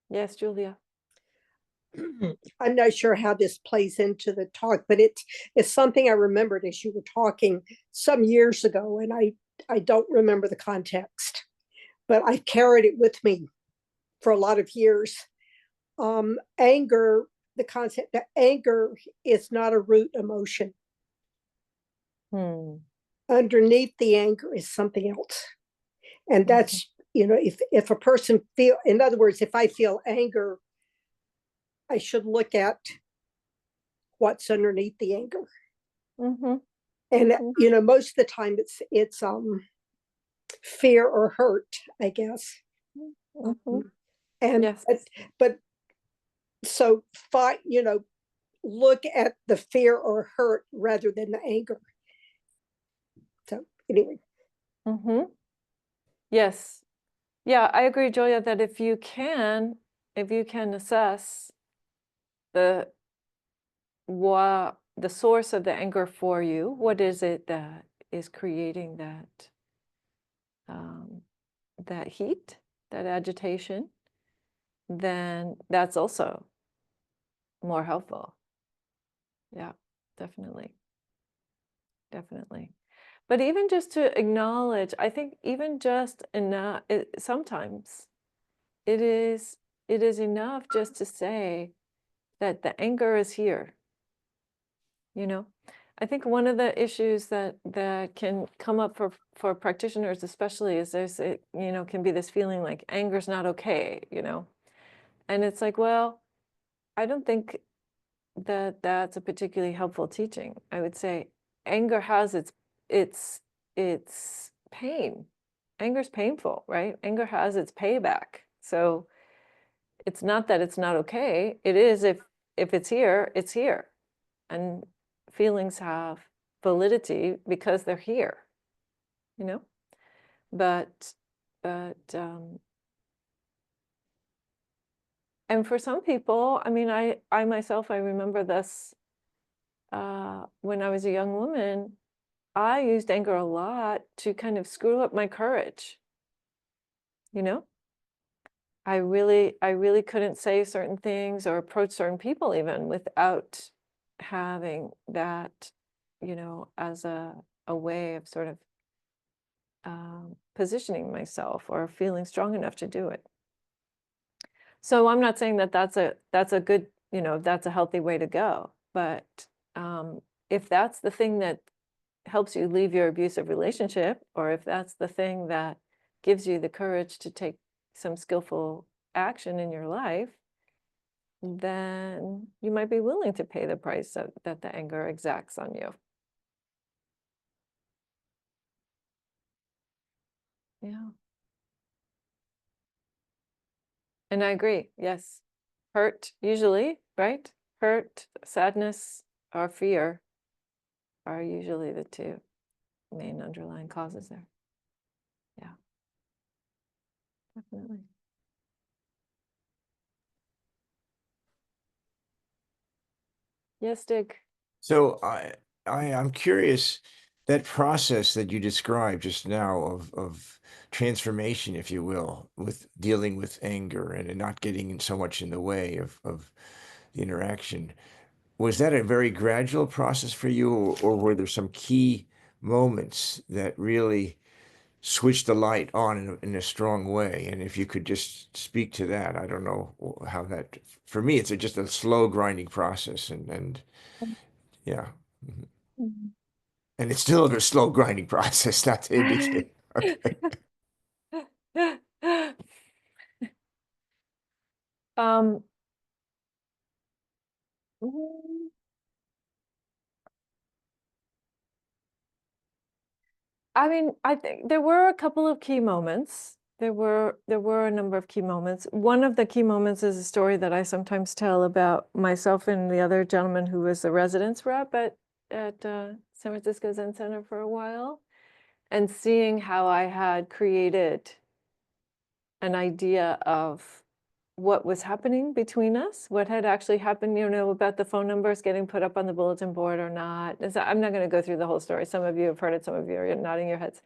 Yes, Julia. I'm not sure how this plays into the talk, but it's something I remembered as you were talking some years ago, and I don't remember the context, but I carried it with me for a lot of years. Anger, the concept that anger is not a root emotion. Underneath the anger is something else. And that's, if a person in other words, if I feel anger, I should look at what's underneath the anger. And most of the time it's fear or hurt, I guess. And yes. but so look at the fear or hurt rather than the anger. So anyway. Yes. Yeah, I agree, Julia, that if you can assess the source of the anger for you, what is it that is creating that that heat, that agitation, then that's also more helpful. Yeah, definitely. But even just to acknowledge, I think even just enough, sometimes it is enough just to say that the anger is here. I think one of the issues that can come up for practitioners especially is can be this feeling like anger's not okay, and it's like, well, I don't think that that's a particularly helpful teaching. I would say anger has its pain. Anger's painful, right? Anger has its payback. So it's not that it's not okay. It is if it's here, it's here. And feelings have validity because they're here, but and for some people, I mean, I myself, I remember this when I was a young woman, I used anger a lot to kind of screw up my courage. I really couldn't say certain things or approach certain people even without having that, as a way of sort of positioning myself or feeling strong enough to do it. So I'm not saying that that's a good, that's a healthy way to go. But if that's the thing that helps you leave your abusive relationship, or if that's the thing that gives you the courage to take some skillful action in your life, then you might be willing to pay the price that the anger exacts on you. Yeah. And I agree. Yes. Hurt, usually, right? Hurt, sadness, or fear are usually the two main underlying causes there. Yeah. Definitely. Yes, Dick. So I'm curious, that process that you described just now of transformation, if you will, with dealing with anger and not getting so much in the way of the interaction, was that a very gradual process for you, or were there some key moments that really switched the light on in a strong way? And if you could just speak to that, I don't know how that, for me, it's just a slow grinding process, and yeah. And it's still a slow grinding process, not to indicate. Okay. Mm, I mean, I think there were a couple of key moments. There were a number of key moments. One of the key moments is a story that I sometimes tell about myself and the other gentleman who was the residence rep at San Francisco Zen Center for a while, and seeing how I had created an idea of what was happening between us, what had actually happened, about the phone numbers getting put up on the bulletin board or not. I'm not going to go through the whole story. Some of you have heard it, some of you are nodding your heads.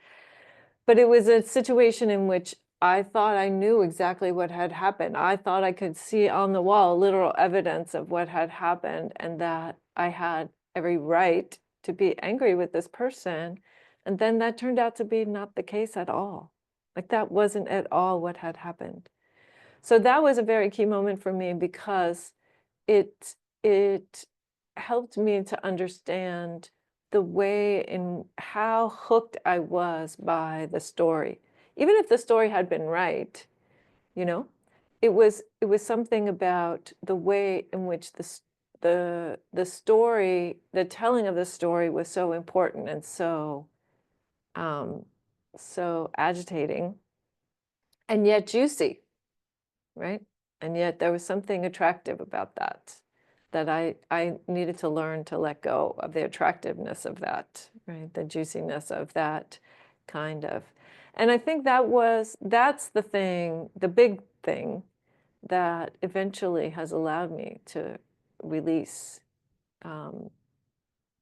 But it was a situation in which I thought I knew exactly what had happened. I thought I could see on the wall literal evidence of what had happened, and that I had every right to be angry with this person. And then that turned out to be not the case at all. Like, that wasn't at all what had happened. So that was a very key moment for me, because it helped me to understand the way in how hooked I was by the story. Even if the story had been right, it was something about the way in which the story, the telling of the story, was so important and so agitating, and yet juicy, right? And yet there was something attractive about that I needed to learn to let go of the attractiveness of that, right? The juiciness of that kind of. And I think that's the thing, the big thing that eventually has allowed me to release, I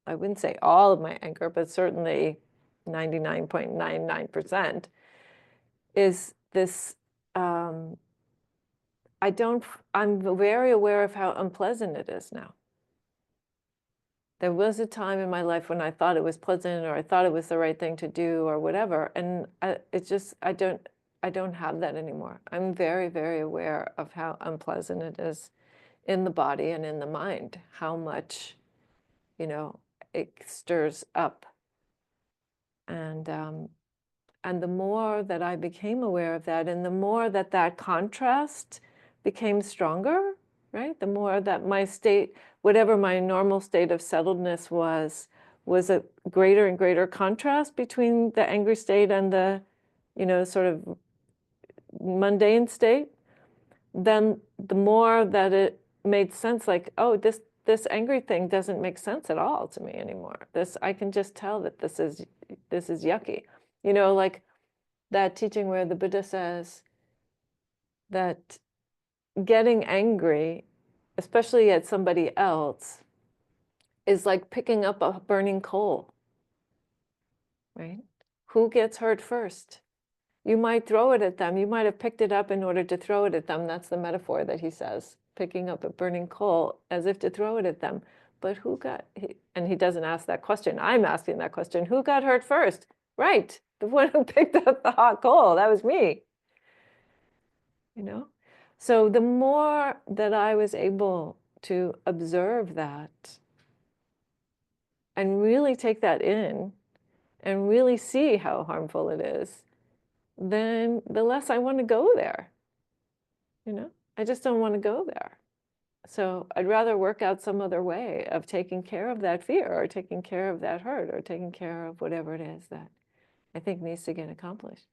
wouldn't say all of my anger, but certainly 99.99% is this, I'm very aware of how unpleasant it is now. There was a time in my life when I thought it was pleasant, or I thought it was the right thing to do, or whatever. And I don't have that anymore. I'm very, very aware of how unpleasant it is in the body and in the mind, how much, it stirs up. And the more that I became aware of that, and the more that contrast became stronger, right? The more that my state, whatever my normal state of settledness was a greater and greater contrast between the angry state and the, sort of mundane state, then the more that it made sense, like, oh, this angry thing doesn't make sense at all to me anymore. I can just tell that this is yucky. Like that teaching where the Buddha says that getting angry, especially at somebody else, is like picking up a burning coal, right? Who gets hurt first? You might throw it at them. You might have picked it up in order to throw it at them. That's the metaphor that he says, picking up a burning coal as if to throw it at them. But and he doesn't ask that question. I'm asking that question. Who got hurt first? Right, the one who picked up the hot coal. That was me. So the more that I was able to observe that and really take that in and really see how harmful it is, then the less I want to go there. I just don't want to go there. So I'd rather work out some other way of taking care of that fear, or taking care of that hurt, or taking care of whatever it is that I think needs to get accomplished.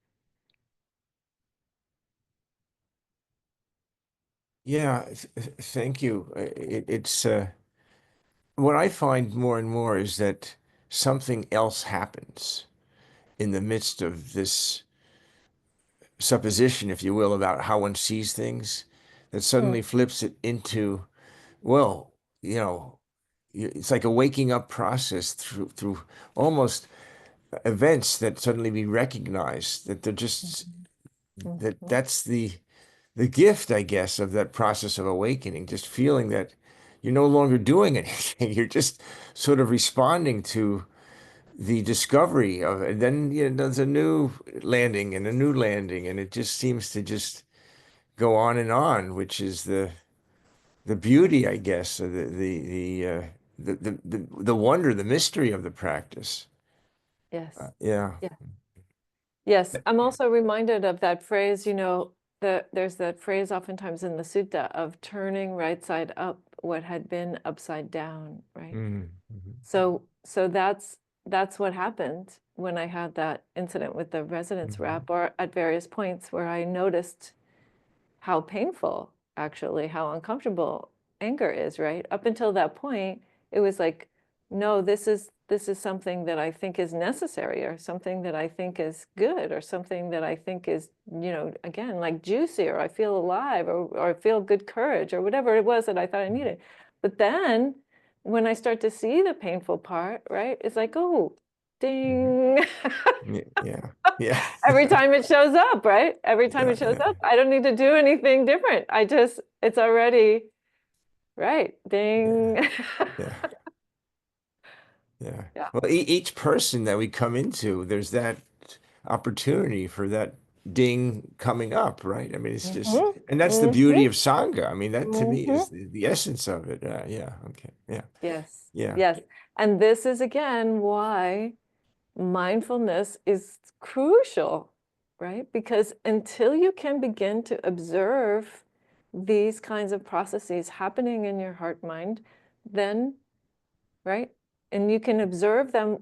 Yeah, thank you. It's what I find more and more is that something else happens in the midst of this supposition, if you will, about how one sees things, that suddenly flips it into, well, it's like a waking up process through almost events that suddenly we recognize that they're just that's the gift, I guess, of that process of awakening, just feeling that you're no longer doing anything. You're just sort of responding to the discovery of it. And then, there's a new landing and a new landing, and it just seems to just go on, which is the beauty, I guess, of the wonder, the mystery of the practice. Yes. Yeah. Yeah. Yes. I'm also reminded of that phrase, there's that phrase oftentimes in the sutta of turning right side up what had been upside down, right? Mm-hmm. So that's what happened when I had that incident with the resonance wrap, or at various points where I noticed how painful, actually, how uncomfortable anger is, right? Up until that point, it was like, no, this is something that I think is necessary, or something that I think is good, or something that I think is, again, like juicy, or I feel alive, or I feel good courage, or whatever it was that I thought I needed. But then when I start to see the painful part, right, it's like, oh, ding. Yeah. Every time it shows up, right? Every time it shows up, I don't need to do anything different. It's already, right, ding. Yeah. Yeah. Well, each person that we come into, there's that opportunity for that ding coming up, right? I mean, it's just, and that's the beauty of Sangha. I mean, that to me is the essence of it. Yeah. Okay. Yeah. Yes. Yeah. Yes. And this is again why mindfulness is crucial, right? Because until you can begin to observe these kinds of processes happening in your heart mind, then, right? And you can observe them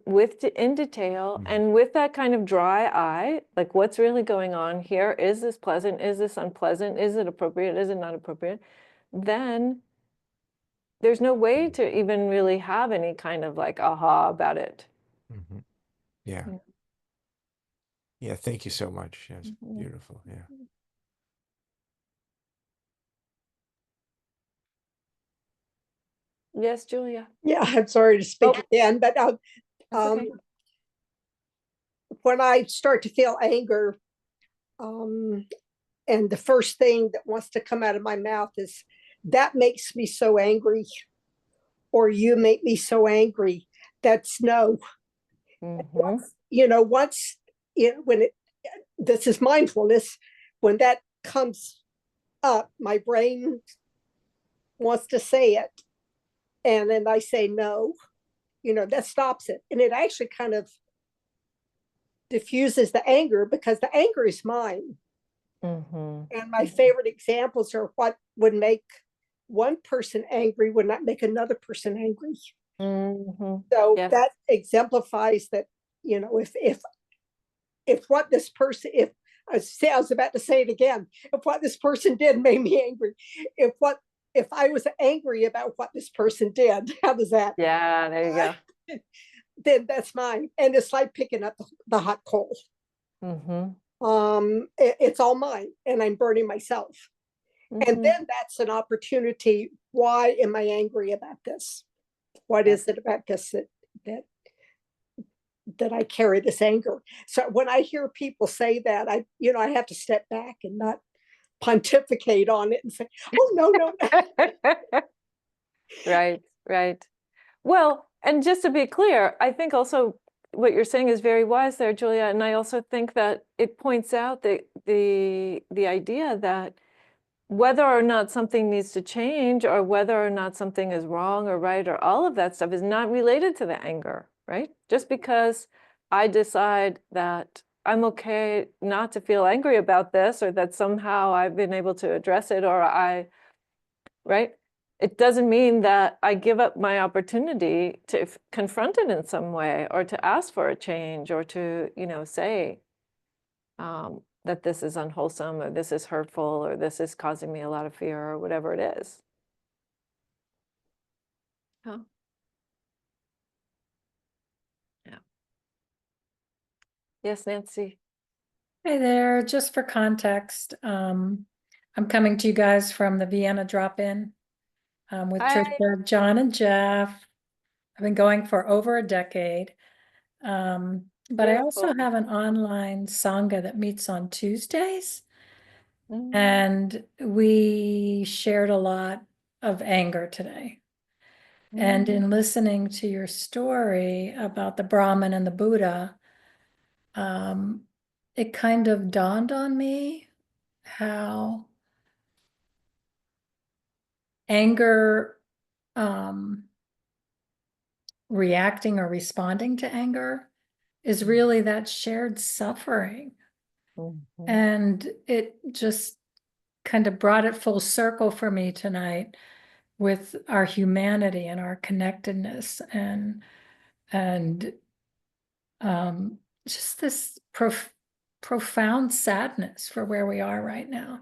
in detail and with that kind of dry eye, like what's really going on here? Is this pleasant? Is this unpleasant? Is it appropriate? Is it not appropriate? Then there's no way to even really have any kind of like aha about it. Yeah. Yeah. Thank you so much. Yeah, it's beautiful. Yeah. Yes, Julia. Yeah, I'm sorry to speak again, but That's okay. when I start to feel anger, and the first thing that wants to come out of my mouth is, that makes me so angry, or you make me so angry. That's no. Once, this is mindfulness, when that comes up, my brain wants to say it. And then I say no, that stops it. And it actually kind of diffuses the anger, because the anger is mine. And my favorite examples are what would make one person angry would not make another person angry. So that exemplifies that, if what this person, if I was about to say it again, if what this person did made me angry, if I was angry about what this person did, how does that? Yeah, there you go. Then that's mine. And it's like picking up the hot coal. It's all mine, and I'm burning myself. And then that's an opportunity. Why am I angry about this? What is it about this that I carry this anger? So when I hear people say that, I have to step back and not pontificate on it and say, oh, no. Right. Well, and just to be clear, I think also what you're saying is very wise there, Julia. And I also think that it points out the idea that whether or not something needs to change, or whether or not something is wrong or right, or all of that stuff is not related to the anger, right? Just because I decide that I'm okay not to feel angry about this, or that somehow I've been able to address it, or right? It doesn't mean that I give up my opportunity to confront it in some way, or to ask for a change, or to, say that this is unwholesome, or this is hurtful, or this is causing me a lot of fear, or whatever it is. Oh. Yeah. Yes, Nancy. Hey there, just for context, I'm coming to you guys from the Vienna drop-in with Hi. Trisha, John, and Jeff. I've been going for over a decade. But I also Beautiful. have an online Sangha that meets on Tuesdays. And we shared a lot of anger today. And in listening to your story about the Brahmin and the Buddha, it kind of dawned on me how anger, reacting or responding to anger is really that shared suffering. And it just kind of brought it full circle for me tonight with our humanity and our connectedness and just this profound sadness for where we are right now.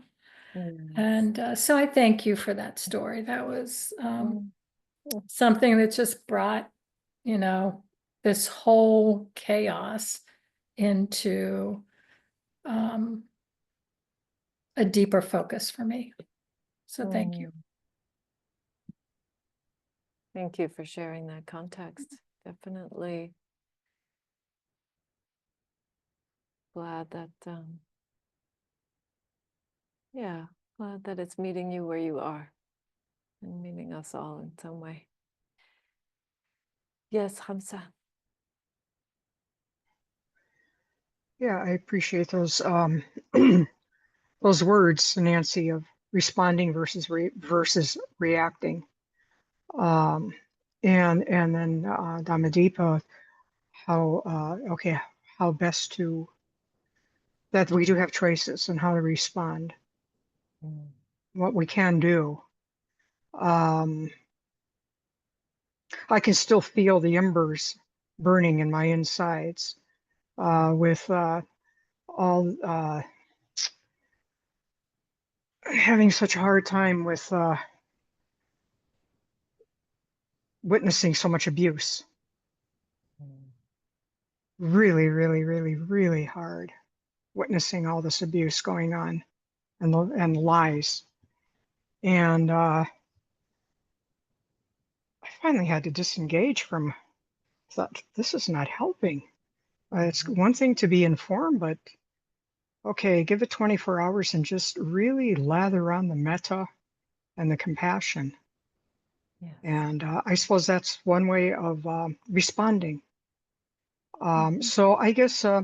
And so I thank you for that story. That was something that just brought, you know, this whole chaos into a deeper focus for me. So thank you. Thank you for sharing that context. Definitely glad that, yeah, glad that it's meeting you where you are and meeting us all in some way. Yes, Hamza. Yeah, I appreciate those those words, Nancy, of responding versus reacting. And then Dhammadīpā, how best to, that we do have choices and how to respond, what we can do. I can still feel the embers burning in my insides with all having such a hard time with witnessing so much abuse. Really, really, really, really hard witnessing all this abuse going on and lies. And I finally had to disengage from, thought, this is not helping. It's one thing to be informed, but okay, give it 24 hours and just really lather on the metta and the compassion. Yes. And I suppose that's one way of responding. So I guess I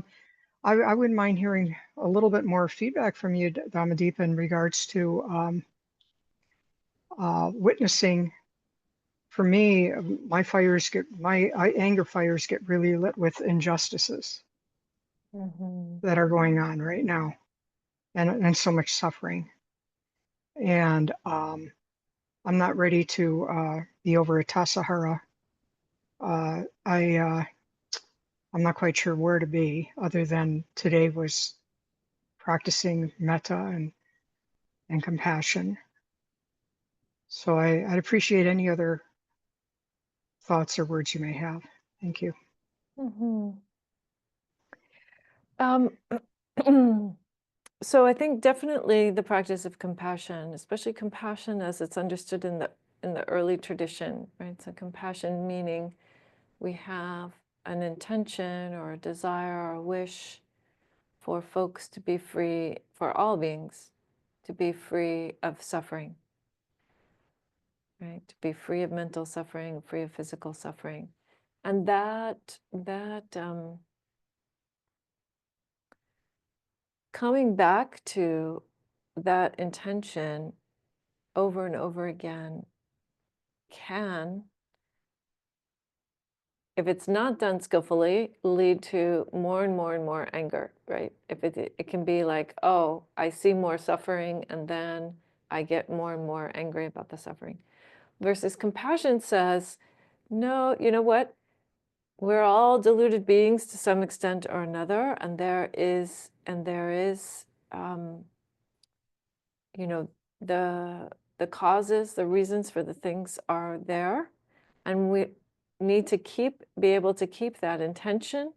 wouldn't mind hearing a little bit more feedback from you, Dhammadīpā, in regards to witnessing. For me, my anger fires get really lit with injustices that are going on right now, and so much suffering. And I'm not ready to be over a Tassajara. I'm not quite sure where to be, other than today was practicing metta and compassion. So I'd appreciate any other thoughts or words you may have. Thank you. So I think definitely the practice of compassion, especially compassion as it's understood in the early tradition, right? So compassion meaning we have an intention or a desire or a wish for folks to be free, for all beings to be free of suffering, right? To be free of mental suffering, free of physical suffering. And that coming back to that intention over and over again can, if it's not done skillfully, lead to more and more and more anger, right? If it can be like, oh, I see more suffering and then I get more and more angry about the suffering. Versus compassion says, no, you know what? We're all deluded beings to some extent or another, and there is, you know, the causes, the reasons for the things are there, and we need to be able to keep that intention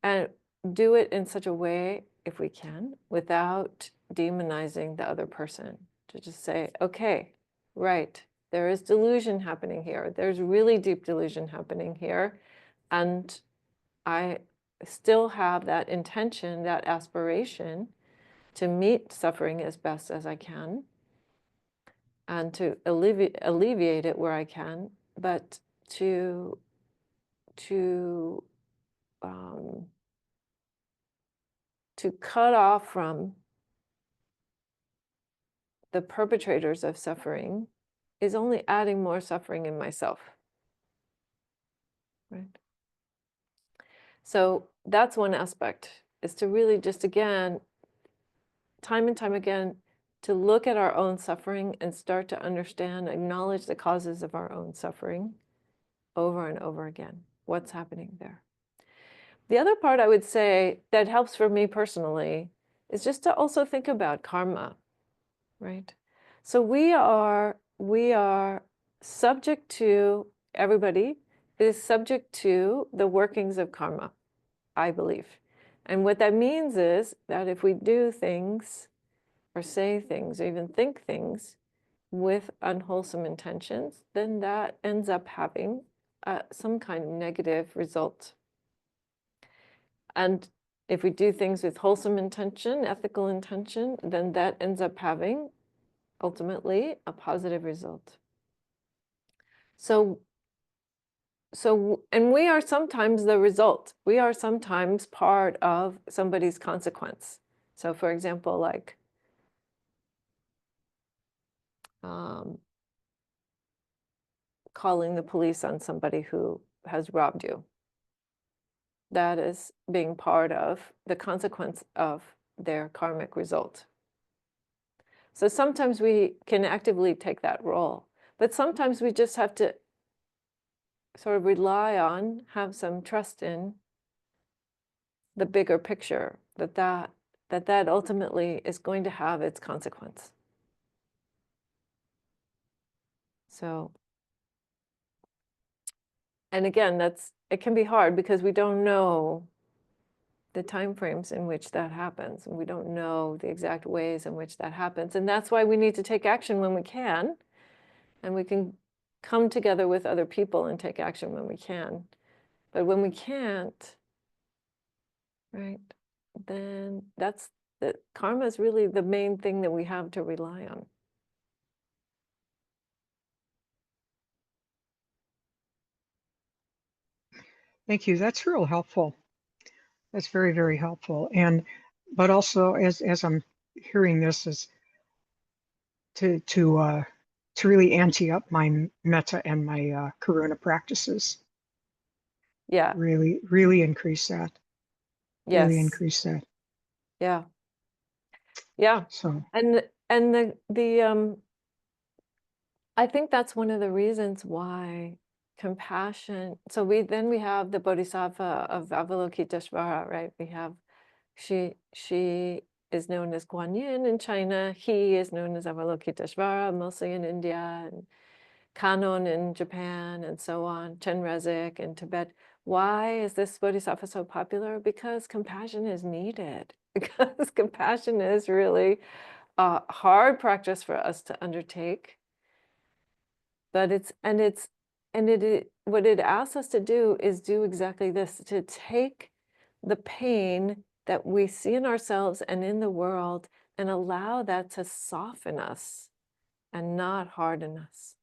and do it in such a way, if we can, without demonizing the other person. To just say, okay, right, there is delusion happening here. There's really deep delusion happening here. And I still have that intention, that aspiration to meet suffering as best as I can and to alleviate it where I can, but to cut off from the perpetrators of suffering is only adding more suffering in myself, right? So that's one aspect, is to really just, again, time and time again to look at our own suffering and start to understand, acknowledge the causes of our own suffering over and over again. What's happening there? The other part I would say that helps for me personally is just to also think about karma, right? So we are subject to, everybody is subject to the workings of karma, I believe. And what that means is that if we do things or say things or even think things with unwholesome intentions, then that ends up having some kind of negative result. And if we do things with wholesome intention, ethical intention, then that ends up having ultimately a positive result. So, and we are sometimes the result. We are sometimes part of somebody's consequence. So for example, like calling the police on somebody who has robbed you. That is being part of the consequence of their karmic result. So sometimes we can actively take that role, but sometimes we just have to sort of rely on, have some trust in the bigger picture, that ultimately is going to have its consequence. So, and again, it can be hard because we don't know the time frames in which that happens, and we don't know the exact ways in which that happens. And that's why we need to take action when we can, and we can come together with other people and take action when we can. But when we can't, right, then karma is really the main thing that we have to rely on. Thank you. That's real helpful. That's very, very helpful. And but also as I'm hearing this is to really ante up my metta and my karuna practices. Yeah. Really increase that. Yes. Really increase that. Yeah. Yeah. So And the I think that's one of the reasons why compassion. So we have the Bodhisattva of Avalokiteshvara, right? We have she is known as Guan Yin in China. He is known as Avalokiteshvara, mostly in India, and Kannon in Japan, and so on. Chenrezig in Tibet. Why is this Bodhisattva so popular? Because compassion is needed. Because compassion is really a hard practice for us to undertake. But what it asks us to do is do exactly this, to take the pain that we see in ourselves and in the world and allow that to soften us and not harden us.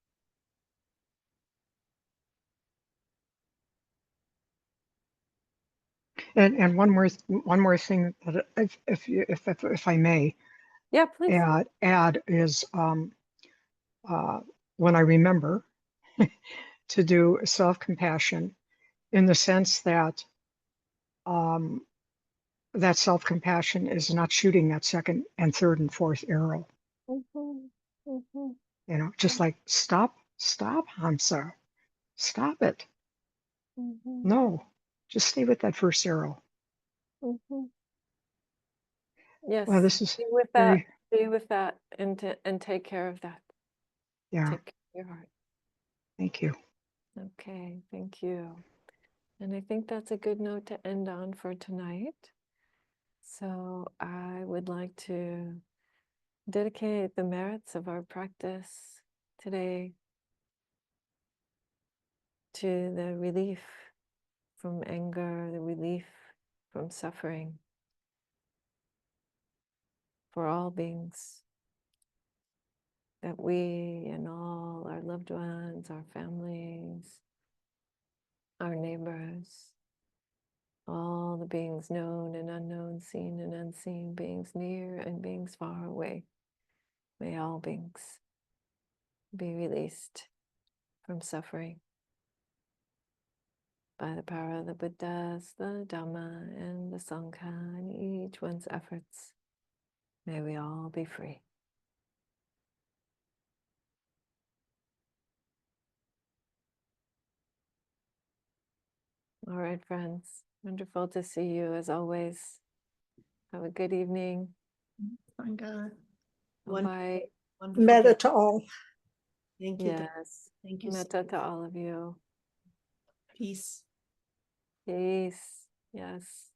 and one more thing that if I may, Yeah, please. add is when I remember to do self-compassion in the sense that that self-compassion is not shooting that second and third and fourth arrow. Mm-hmm. Mm-hmm. You know, just like stop, Hamsa, stop it. Mm-hmm. No, just stay with that first arrow. Mm-hmm. Yes. Well, this is Be with very, that. Be with that, and take care of that. yeah. Take care of your heart. Thank you. Okay, thank you. And I think that's a good note to end on for tonight. So I would like to dedicate the merits of our practice today to the relief from anger, the relief from suffering for all beings, that we and all our loved ones, our families, our neighbors, all the beings known and unknown, seen and unseen, beings near and beings far away, may all beings be released from suffering by the power of the Buddhas, the Dhamma, and the Sangha, and each one's efforts May we all be free. All right, friends. Wonderful to see you as always. Have a good evening. Sangha. Bye. Wonderful Metta day. to all. Thank you. Yes. Thank you. so Metta much. to all of you. Peace. Peace. Yes.